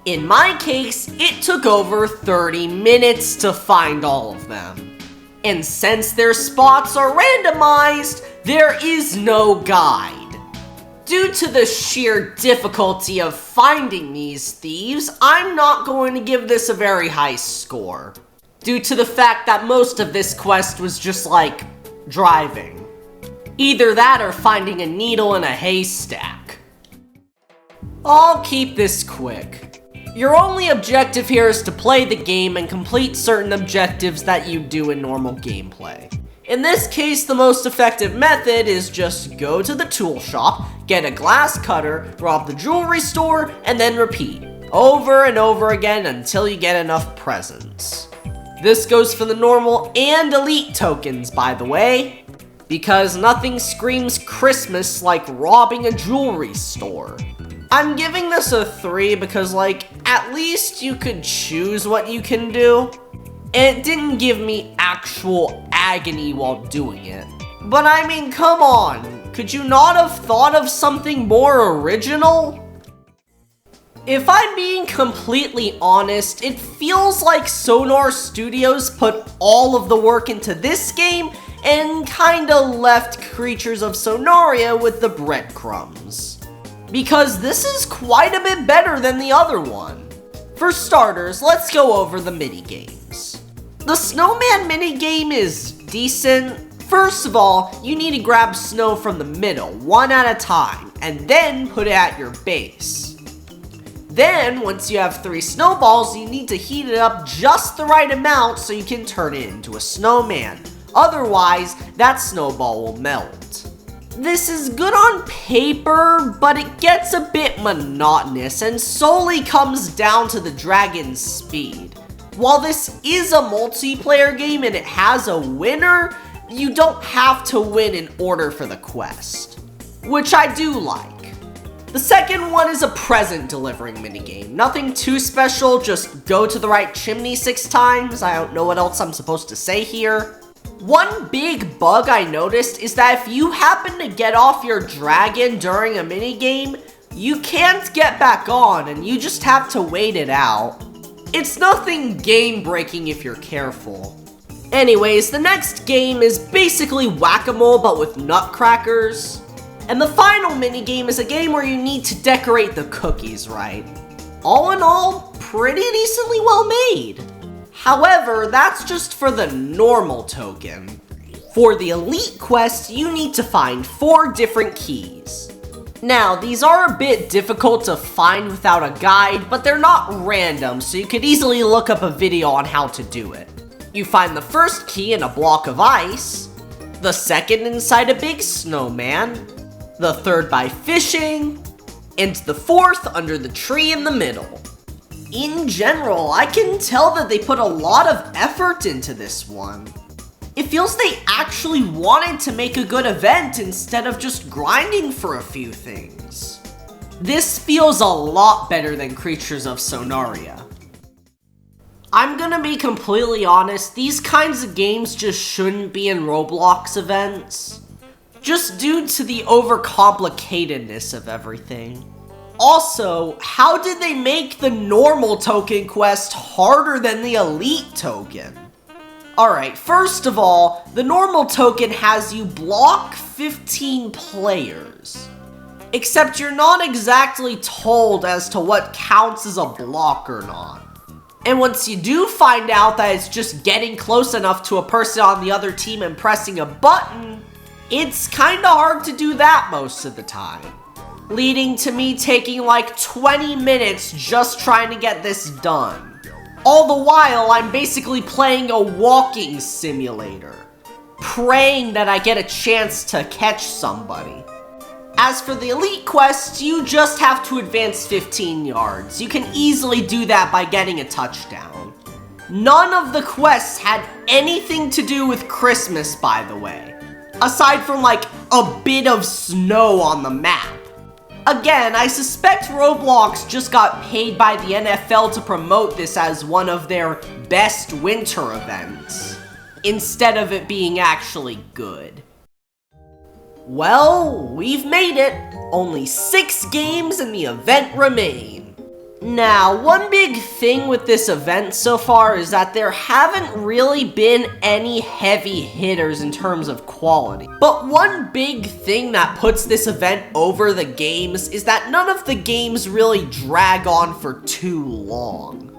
In my case, it took over 30 minutes to find all of them. And since their spots are randomized, there is no guide. Due to the sheer difficulty of finding these thieves, I'm not going to give this a very high score. Due to the fact that most of this quest was just like driving. Either that or finding a needle in a haystack. I'll keep this quick. Your only objective here is to play the game and complete certain objectives that you do in normal gameplay. In this case, the most effective method is just go to the tool shop, get a glass cutter, rob the jewelry store, and then repeat. Over and over again until you get enough presents. This goes for the normal and elite tokens, by the way. Because nothing screams Christmas like robbing a jewelry store. I'm giving this a 3 because, like, at least you could choose what you can do. And it didn't give me actual agony while doing it. But I mean, come on. Could you not have thought of something more original? If I'm being completely honest, it feels like Sonar Studios put all of the work into this game and kinda left Creatures of Sonaria with the breadcrumbs. Because this is quite a bit better than the other one. For starters, let's go over the minigames. The snowman minigame is decent. First of all, you need to grab snow from the middle, one at a time, and then put it at your base. Then, once you have 3 snowballs, you need to heat it up just the right amount so you can turn it into a snowman. Otherwise, that snowball will melt. This is good on paper, but it gets a bit monotonous and solely comes down to the dragon's speed. While this is a multiplayer game and it has a winner, you don't have to win in order for the quest. Which I do like. The second one is a present delivering minigame. Nothing too special, just go to the right chimney 6 times. I don't know what else I'm supposed to say here. One big bug I noticed is that if you happen to get off your dragon during a minigame, you can't get back on and you just have to wait it out. It's nothing game-breaking if you're careful. Anyways, the next game is basically whack-a-mole but with nutcrackers. And the final minigame is a game where you need to decorate the cookies right. All in all, pretty decently well made. However, that's just for the normal token. For the elite quest, you need to find 4 different keys. Now, these are a bit difficult to find without a guide, but they're not random, so you could easily look up a video on how to do it. You find the first key in a block of ice, the second inside a big snowman, the third by fishing, and the fourth under the tree in the middle. In general, I can tell that they put a lot of effort into this one. It feels they actually wanted to make a good event instead of just grinding for a few things. This feels a lot better than Creatures of Sonaria. I'm gonna be completely honest, these kinds of games just shouldn't be in Roblox events. Just due to the overcomplicatedness of everything. Also, how did they make the normal token quest harder than the elite token? Alright, first of all, the normal token has you block 15 players. Except you're not exactly told as to what counts as a block or not. And once you do find out that it's just getting close enough to a person on the other team and pressing a button, it's kinda hard to do that most of the time. Leading to me taking like 20 minutes just trying to get this done. All the while, I'm basically playing a walking simulator, praying that I get a chance to catch somebody. As for the elite quest, you just have to advance 15 yards. You can easily do that by getting a touchdown. None of the quests had anything to do with Christmas, by the way, aside from like a bit of snow on the map. Again, I suspect Roblox just got paid by the NFL to promote this as one of their best winter events, instead of it being actually good. Well, we've made it. Only 6 games and the event remain. Now, one big thing with this event so far is that there haven't really been any heavy hitters in terms of quality. But one big thing that puts this event over the games is that none of the games really drag on for too long.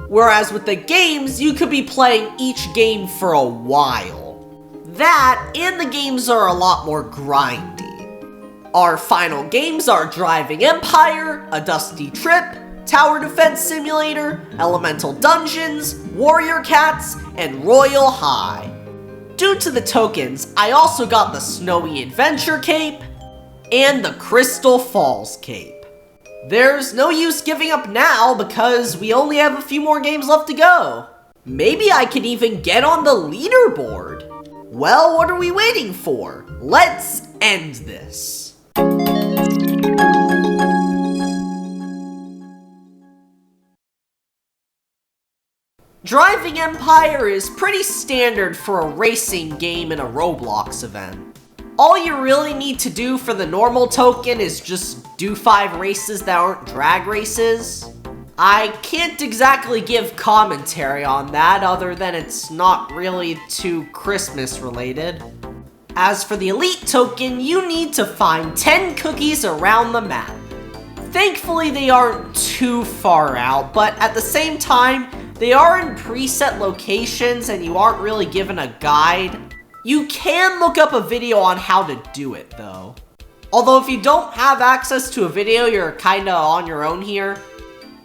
Whereas with the games, you could be playing each game for a while. That, and the games are a lot more grindy. Our final games are Driving Empire, A Dusty Trip, Tower Defense Simulator, Elemental Dungeons, Warrior Cats, and Royale High. Due to the tokens, I also got the Snowy Adventure Cape and the Crystal Falls Cape. There's no use giving up now because we only have a few more games left to go. Maybe I could even get on the leaderboard. Well, what are we waiting for? Let's end this. Driving Empire is pretty standard for a racing game in a Roblox event. All you really need to do for the normal token is just do 5 races that aren't drag races. I can't exactly give commentary on that other than it's not really too Christmas related. As for the elite token, you need to find 10 cookies around the map. Thankfully they aren't too far out, but at the same time, they are in preset locations and you aren't really given a guide. You can look up a video on how to do it though. Although if you don't have access to a video, you're kinda on your own here.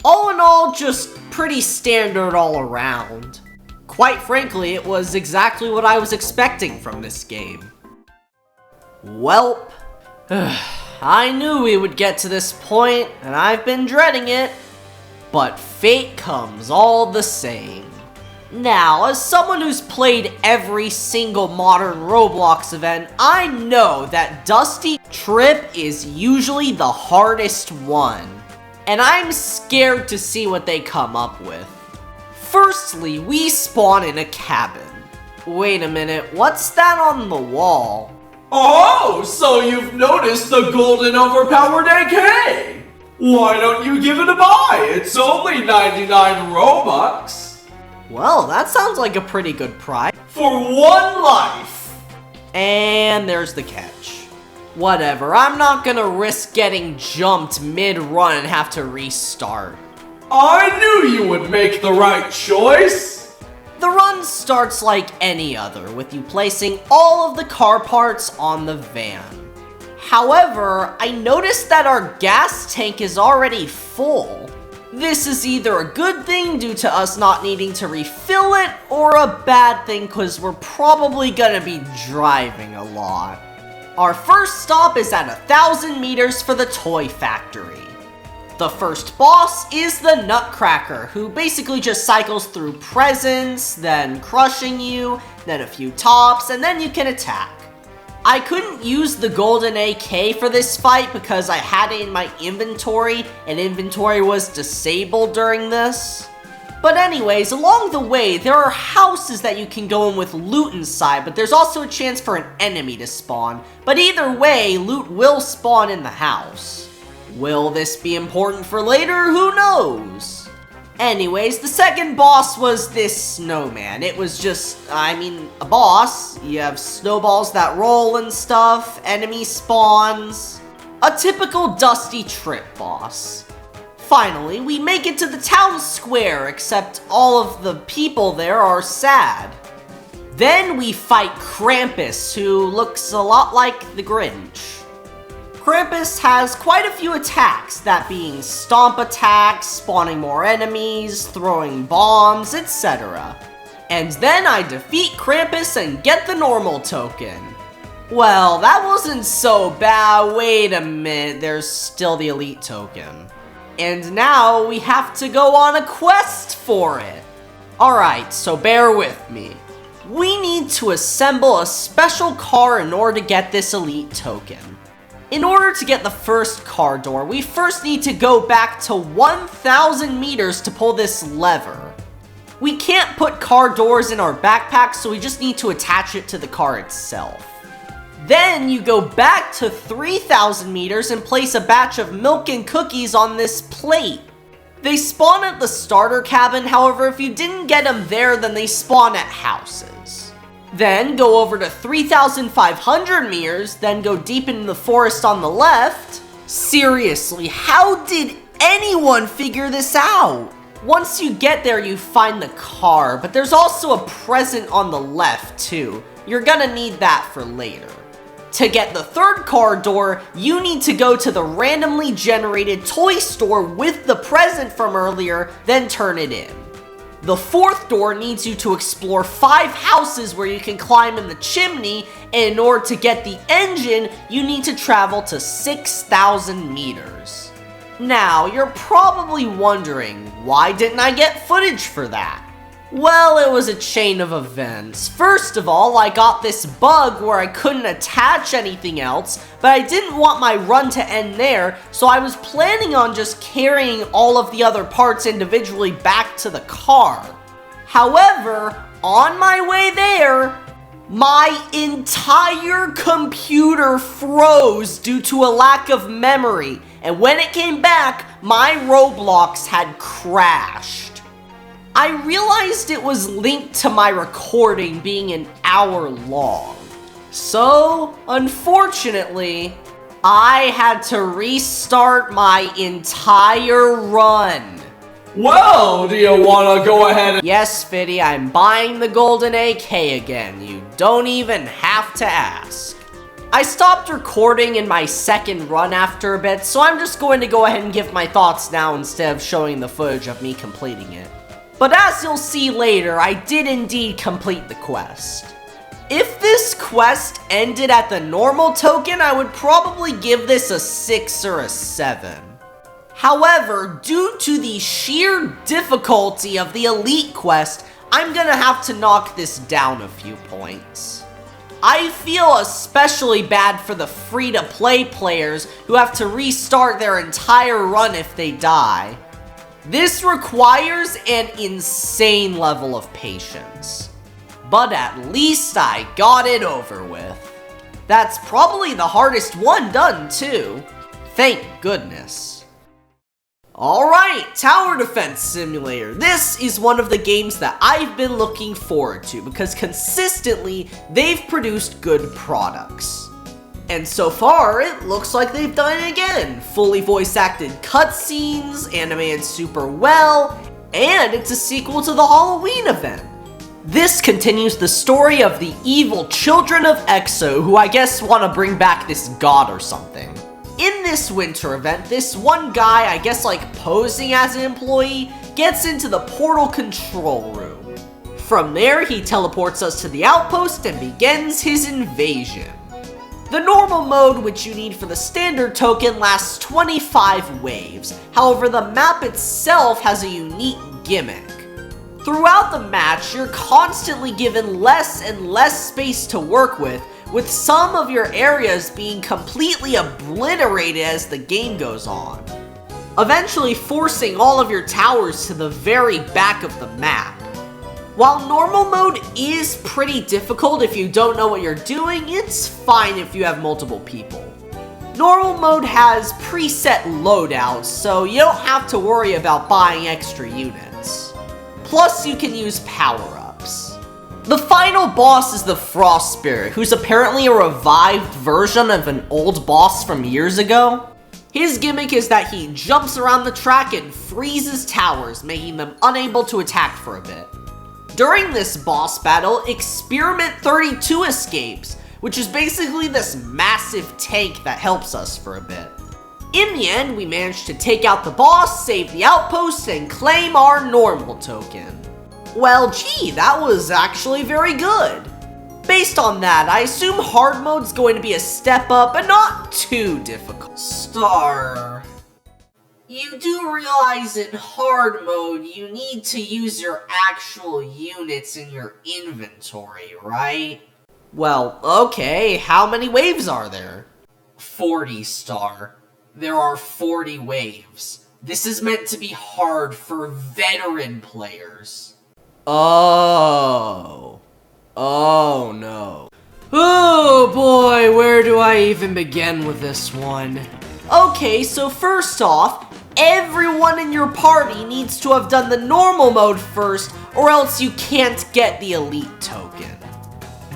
All in all, just pretty standard all around. Quite frankly, it was exactly what I was expecting from this game. Welp. I knew we would get to this point, and I've been dreading it. But fate comes all the same. Now, as someone who's played every single modern Roblox event, I know that Dusty Trip is usually the hardest one. And I'm scared to see what they come up with. Firstly, we spawn in a cabin. Wait a minute, what's that on the wall? Oh, so you've noticed the golden overpowered AK? Why don't you give it a buy? It's only 99 Robux. Well, that sounds like a pretty good price. For one life. And there's the catch. Whatever, I'm not gonna risk getting jumped mid-run and have to restart. I knew you would make the right choice. The run starts like any other, with you placing all of the car parts on the van. However, I noticed that our gas tank is already full. This is either a good thing due to us not needing to refill it, or a bad thing because we're probably gonna be driving a lot. Our first stop is at 1,000 meters for the toy factory. The first boss is the Nutcracker, who basically just cycles through presents, then crushing you, then a few tops, and then you can attack. I couldn't use the golden AK for this fight because I had it in my inventory, and inventory was disabled during this. But anyways, along the way, there are houses that you can go in with loot inside, but there's also a chance for an enemy to spawn. But either way, loot will spawn in the house. Will this be important for later? Who knows? Anyways, the second boss was this snowman. It was just, a boss. You have snowballs that roll and stuff, enemy spawns. A typical Dusty Trip boss. Finally, we make it to the town square, except all of the people there are sad. Then we fight Krampus, who looks a lot like the Grinch. Krampus has quite a few attacks, that being stomp attacks, spawning more enemies, throwing bombs, etc. And then I defeat Krampus and get the normal token. Well, that wasn't so bad. Wait a minute, there's still the elite token. And now we have to go on a quest for it. Alright, so bear with me. We need to assemble a special car in order to get this elite token. In order to get the first car door, we first need to go back to 1,000 meters to pull this lever. We can't put car doors in our backpack, so we just need to attach it to the car itself. Then you go back to 3,000 meters and place a batch of milk and cookies on this plate. They spawn at the starter cabin, however, if you didn't get them there, then they spawn at houses. Then go over to 3,500 meters, then go deep into the forest on the left. Seriously, how did anyone figure this out? Once you get there, you find the car, but there's also a present on the left too. You're gonna need that for later. To get the third car door, you need to go to the randomly generated toy store with the present from earlier, then turn it in. The fourth door needs you to explore 5 houses where you can climb in the chimney, and in order to get the engine, you need to travel to 6,000 meters. Now, you're probably wondering, why didn't I get footage for that? Well, it was a chain of events. First of all, I got this bug where I couldn't attach anything else, but I didn't want my run to end there, so I was planning on just carrying all of the other parts individually back to the car. However, on my way there, my entire computer froze due to a lack of memory, and when it came back, my Roblox had crashed. I realized it was linked to my recording being an hour long. So, unfortunately, I had to restart my entire run. Well, do you want to go ahead and... Yes, Bitti, I'm buying the golden AK again. You don't even have to ask. I stopped recording in my second run after a bit, so I'm just going to go ahead and give my thoughts now instead of showing the footage of me completing it. But as you'll see later, I did indeed complete the quest. If this quest ended at the normal token, I would probably give this a 6 or a 7. However, due to the sheer difficulty of the elite quest, I'm gonna have to knock this down a few points. I feel especially bad for the free-to-play players who have to restart their entire run if they die. This requires an insane level of patience. But at least I got it over with. That's probably the hardest one done too. Thank goodness. Alright, Tower Defense Simulator. This is one of the games that I've been looking forward to because consistently they've produced good products. And so far, it looks like they've done it again. Fully voice-acted cutscenes, animated super well, and it's a sequel to the Halloween event. This continues the story of the evil children of Exo, who I guess want to bring back this god or something. In this winter event, this one guy, I guess like posing as an employee, gets into the portal control room. From there, he teleports us to the outpost and begins his invasion. The normal mode, which you need for the standard token, lasts 25 waves. However, the map itself has a unique gimmick. Throughout the match, you're constantly given less and less space to work with some of your areas being completely obliterated as the game goes on, eventually forcing all of your towers to the very back of the map. While normal mode is pretty difficult if you don't know what you're doing, it's fine if you have multiple people. Normal mode has preset loadouts, so you don't have to worry about buying extra units. Plus, you can use power-ups. The final boss is the Frost Spirit, who's apparently a revived version of an old boss from years ago. His gimmick is that he jumps around the track and freezes towers, making them unable to attack for a bit. During this boss battle, Experiment 32 escapes, which is basically this massive tank that helps us for a bit. In the end, we managed to take out the boss, save the outpost, and claim our normal token. Well, gee, that was actually very good. Based on that, I assume hard mode's going to be a step up and not too difficult. Star, you do realize in hard mode you need to use your actual units in your inventory, right? Well, okay, how many waves are there? 40, Star. There are 40 waves. This is meant to be hard for veteran players. Oh no. Oh boy, where do I even begin with this one? Okay, so first off, everyone in your party needs to have done the normal mode first, or else you can't get the elite token.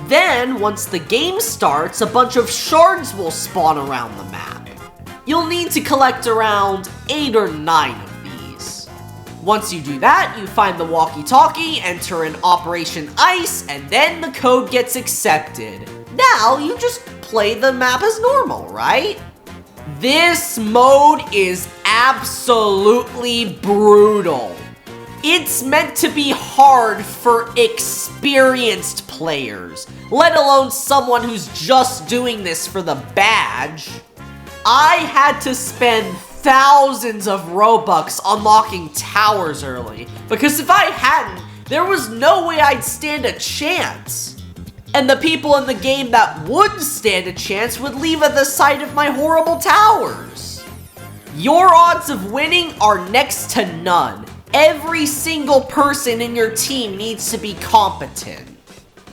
Then, once the game starts, a bunch of shards will spawn around the map. You'll need to collect around 8 or 9 of these. Once you do that, you find the walkie-talkie, enter in Operation Ice, and then the code gets accepted. Now, you just play the map as normal, right? This mode is absolutely brutal. It's meant to be hard for experienced players, let alone someone who's just doing this for the badge. I had to spend thousands of Robux unlocking towers early, because if I hadn't, there was no way I'd stand a chance. And the people in the game that would stand a chance would leave at the sight of my horrible towers. Your odds of winning are next to none. Every single person in your team needs to be competent.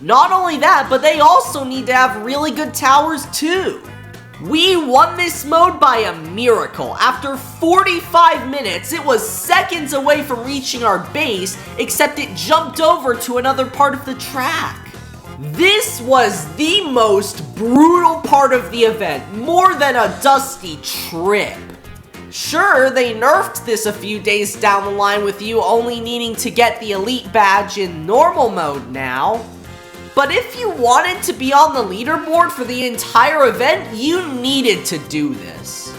Not only that, but they also need to have really good towers too. We won this mode by a miracle. After 45 minutes, it was seconds away from reaching our base, except it jumped over to another part of the track. This was the most brutal part of the event, more than a dusty trip. Sure, they nerfed this a few days down the line with you only needing to get the elite badge in normal mode now. But if you wanted to be on the leaderboard for the entire event, you needed to do this.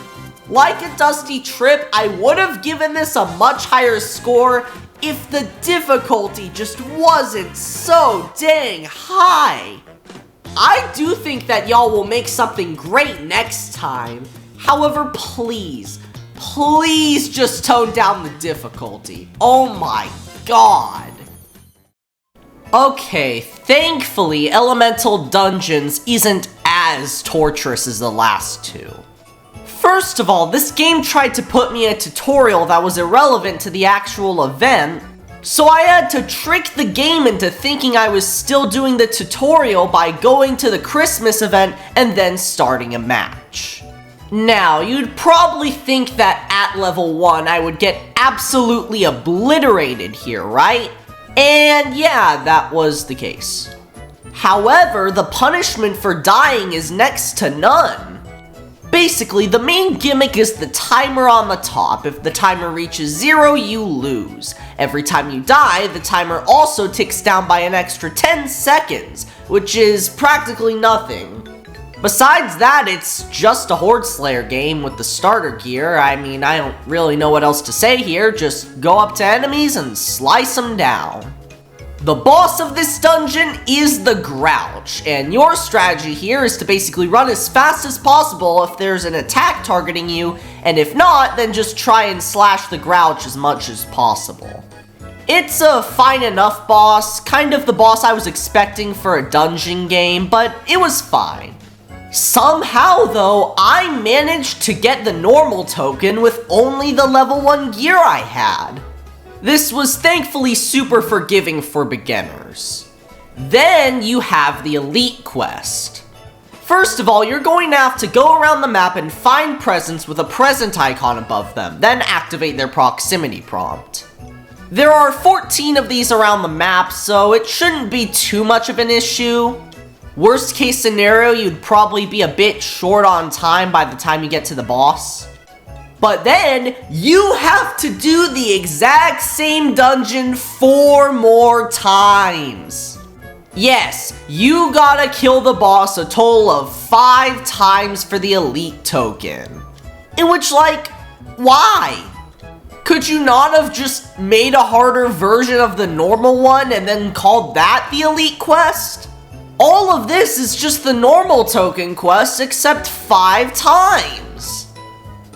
Like a dusty trip, I would have given this a much higher score if the difficulty just wasn't so dang high. I do think that y'all will make something great next time. However, please just tone down the difficulty. Oh my god. Okay, thankfully, Elemental Dungeons isn't as torturous as the last two. First of all, this game tried to put me in a tutorial that was irrelevant to the actual event, so I had to trick the game into thinking I was still doing the tutorial by going to the Christmas event and then starting a match. Now, you'd probably think that at level 1 I would get absolutely obliterated here, right? And yeah, that was the case. However, the punishment for dying is next to none. Basically, the main gimmick is the timer on the top. If the timer reaches 0, you lose. Every time you die, the timer also ticks down by an extra 10 seconds, which is practically nothing. Besides that, it's just a Horde Slayer game with the starter gear. I mean, I don't really know what else to say here, just go up to enemies and slice them down. The boss of this dungeon is the Grouch, and your strategy here is to basically run as fast as possible if there's an attack targeting you, and if not, then just try and slash the Grouch as much as possible. It's a fine enough boss, kind of the boss I was expecting for a dungeon game, but it was fine. Somehow, though, I managed to get the normal token with only the level 1 gear I had. This was thankfully super forgiving for beginners. Then you have the Elite quest. First of all, you're going to have to go around the map and find presents with a present icon above them, then activate their proximity prompt. There are 14 of these around the map, so it shouldn't be too much of an issue. Worst case scenario, you'd probably be a bit short on time by the time you get to the boss. But then, you have to do the exact same dungeon 4 more times. Yes, you gotta kill the boss a total of 5 times for the Elite token. In which, like, why? Could you not have just made a harder version of the normal one and then called that the Elite quest? All of this is just the normal token quest except 5 times.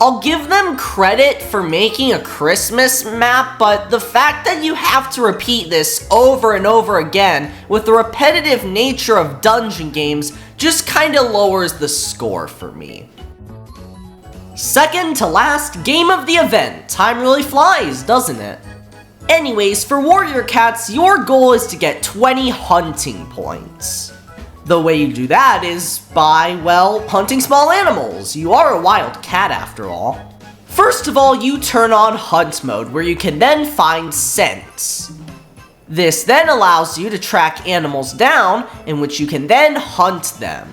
I'll give them credit for making a Christmas map, but the fact that you have to repeat this over and over again with the repetitive nature of dungeon games just kinda lowers the score for me. Second to last game of the event. Time really flies, doesn't it? Anyways, for Warrior Cats, your goal is to get 20 hunting points. The way you do that is by, well, hunting small animals. You are a wild cat after all. First of all, you turn on hunt mode, where you can then find scents. This then allows you to track animals down, in which you can then hunt them.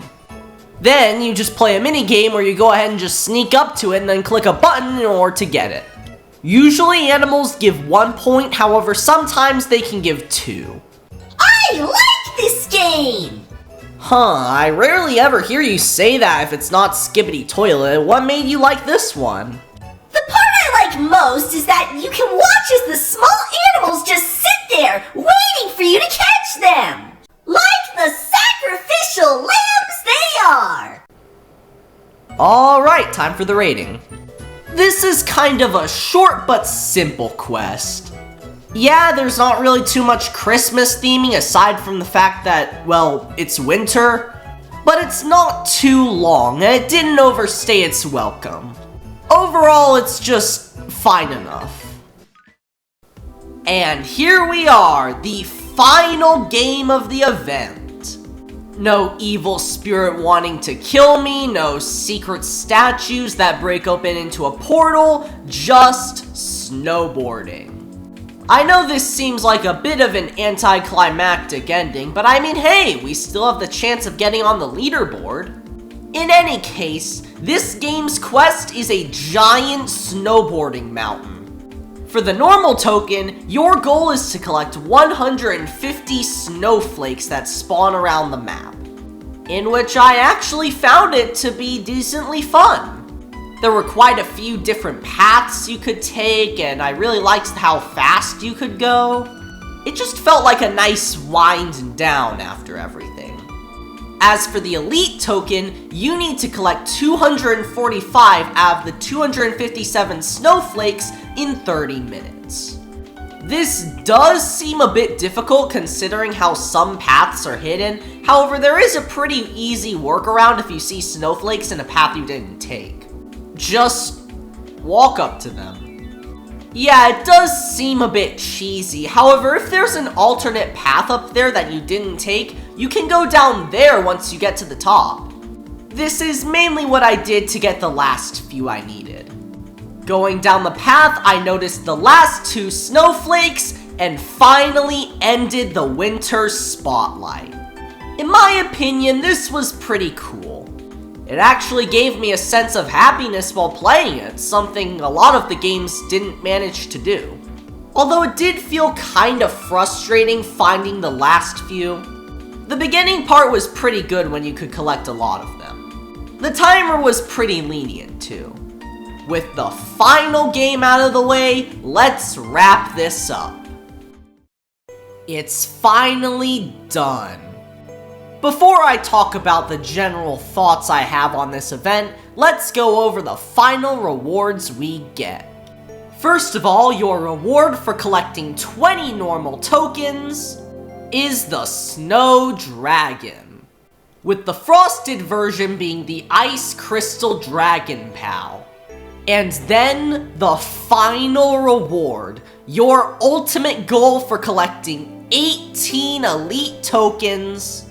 Then you just play a mini game where you go ahead and just sneak up to it and then click a button in order to get it. Usually animals give 1 point, however sometimes they can give 2. I like this game! Huh, I rarely ever hear you say that if it's not Skibbity Toilet. What made you like this one? The part I like most is that you can watch as the small animals just sit there, waiting for you to catch them! Like the sacrificial lambs they are! Alright, time for the rating. This is kind of a short but simple quest. Yeah, there's not really too much Christmas theming aside from the fact that, well, it's winter, but it's not too long and it didn't overstay its welcome. Overall, it's just fine enough. And here we are, the final game of the event. No evil spirit wanting to kill me, no secret statues that break open into a portal, just snowboarding. I know this seems like a bit of an anticlimactic ending, but I mean, hey, we still have the chance of getting on the leaderboard. In any case, this game's quest is a giant snowboarding mountain. For the normal token, your goal is to collect 150 snowflakes that spawn around the map, in which I actually found it to be decently fun. There were quite a few different paths you could take, and I really liked how fast you could go. It just felt like a nice wind down after everything. As for the Elite token, you need to collect 245 out of the 257 snowflakes in 30 minutes. This does seem a bit difficult considering how some paths are hidden. However, there is a pretty easy workaround if you see snowflakes in a path you didn't take. Just walk up to them. Yeah, it does seem a bit cheesy. However, if there's an alternate path up there that you didn't take, you can go down there once you get to the top. This is mainly what I did to get the last few I needed. Going down the path, I noticed the last 2 snowflakes and finally ended the winter spotlight. In my opinion, this was pretty cool. It actually gave me a sense of happiness while playing it, something a lot of the games didn't manage to do. Although it did feel kind of frustrating finding the last few. The beginning part was pretty good when you could collect a lot of them. The timer was pretty lenient too. With the final game out of the way, let's wrap this up. It's finally done. Before I talk about the general thoughts I have on this event, let's go over the final rewards we get. First of all, your reward for collecting 20 normal tokens is the Snow Dragon, with the frosted version being the Ice Crystal Dragon Pal. And then, the final reward, your ultimate goal for collecting 18 elite tokens,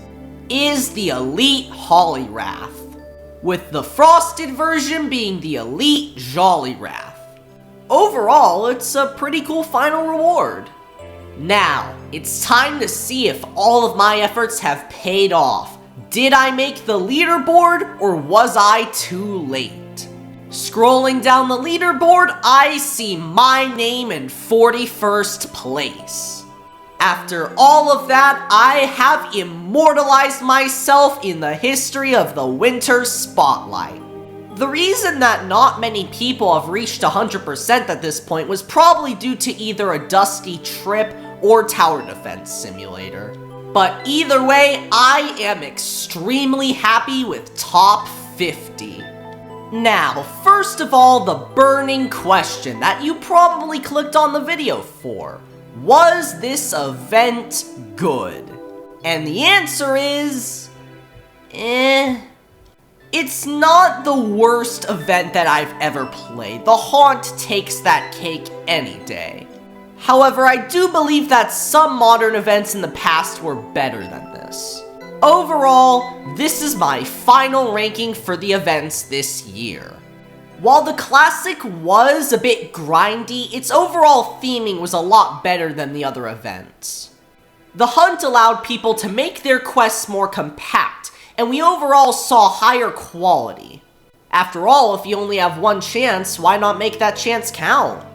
is the Elite Hollyrath, with the frosted version being the Elite Jollyrath. Overall, it's a pretty cool final reward. Now, it's time to see if all of my efforts have paid off. Did I make the leaderboard, or was I too late? Scrolling down the leaderboard, I see my name in 41st place. After all of that, I have immortalized myself in the history of the Winter Spotlight. The reason that not many people have reached 100% at this point was probably due to either a dusty trip or tower defense simulator. But either way, I am extremely happy with top 50. Now, first of all, the burning question that you probably clicked on the video for. Was this event good? And the answer is... It's not the worst event that I've ever played. The Haunt takes that cake any day. However, I do believe that some modern events in the past were better than this. Overall, this is my final ranking for the events this year. While the Classic was a bit grindy, its overall theming was a lot better than the other events. The Hunt allowed people to make their quests more compact, and we overall saw higher quality. After all, if you only have one chance, why not make that chance count?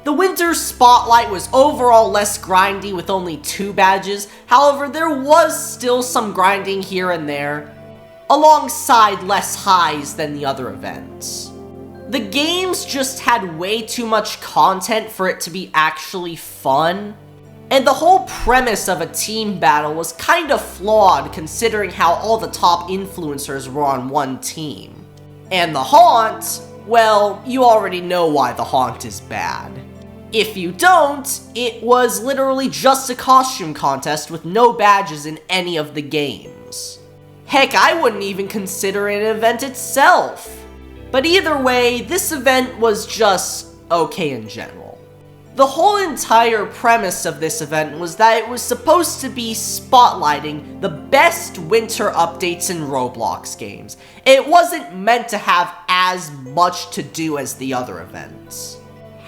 The Winter Spotlight was overall less grindy with only 2 badges, however there was still some grinding here and there, alongside less highs than the other events. The games just had way too much content for it to be actually fun, and the whole premise of a team battle was kind of flawed considering how all the top influencers were on one team. And the Haunt, well, you already know why the Haunt is bad. If you don't, it was literally just a costume contest with no badges in any of the games. Heck, I wouldn't even consider it an event itself. But either way, this event was just okay in general. The whole entire premise of this event was that it was supposed to be spotlighting the best winter updates in Roblox games. It wasn't meant to have as much to do as the other events.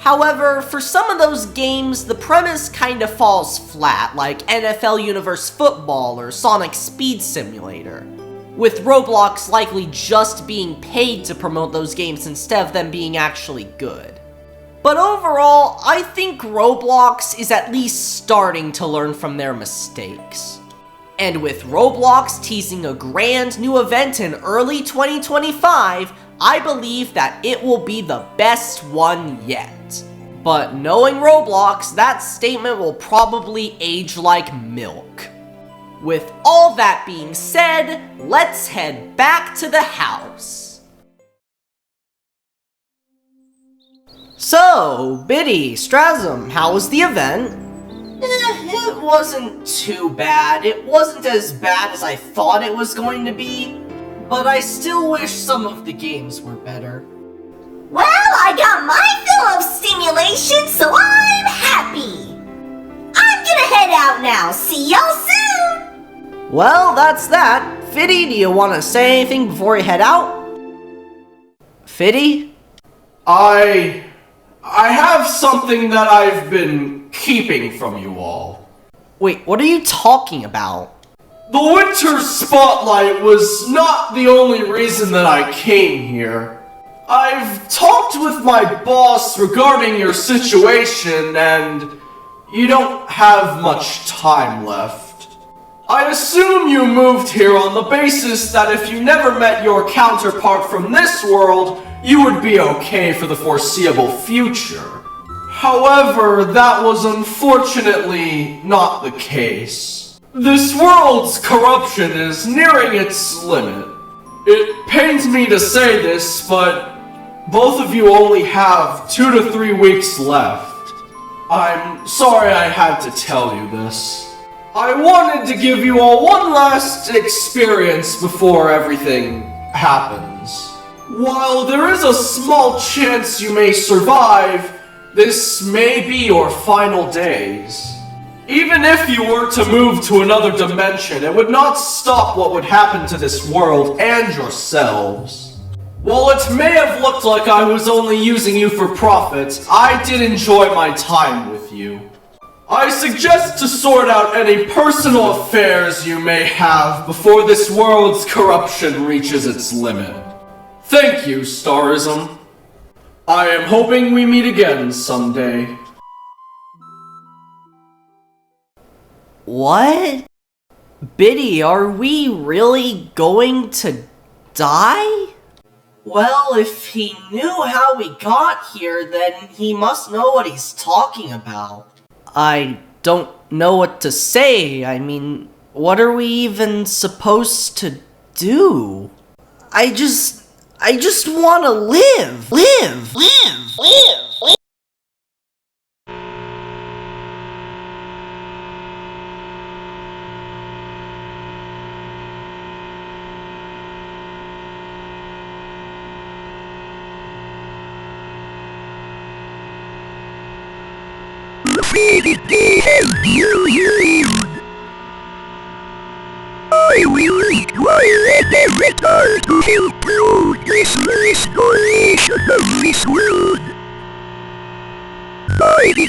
However, for some of those games, the premise kind of falls flat, like NFL Universe Football or Sonic Speed Simulator, with Roblox likely just being paid to promote those games instead of them being actually good. But overall, I think Roblox is at least starting to learn from their mistakes. And with Roblox teasing a grand new event in early 2025, I believe that it will be the best one yet. But knowing Roblox, that statement will probably age like milk. With all that being said, let's head back to the house. So, Bitti, Strasm, how was the event? It wasn't too bad. It wasn't as bad as I thought it was going to be, but I still wish some of the games were better. Well, I got my fill of stimulation, so I'm happy. I'm gonna head out now. See y'all soon. Well, that's that. Fitty, do you want to say anything before you head out? Fitty? I have something that I've been keeping from you all. Wait, what are you talking about? The winter spotlight was not the only reason that I came here. I've talked with my boss regarding your situation, and you don't have much time left. I assume you moved here on the basis that if you never met your counterpart from this world, you would be okay for the foreseeable future. However, that was unfortunately not the case. This world's corruption is nearing its limit. It pains me to say this, but both of you only have 2 to 3 weeks left. I'm sorry I had to tell you this. I wanted to give you all one last experience before everything happens. While there is a small chance you may survive, this may be your final days. Even if you were to move to another dimension, it would not stop what would happen to this world and yourselves. While it may have looked like I was only using you for profit, I did enjoy my time with you. I suggest to sort out any personal affairs you may have before this world's corruption reaches its limit. Thank you, Starism. I am hoping we meet again someday. What? Bitti, are we really going to die? Well, if he knew how we got here, then he must know what he's talking about. I don't know what to say. I mean, what are we even supposed to do? I just want to live. Live. I will require the return to improve this restoration of this world. By the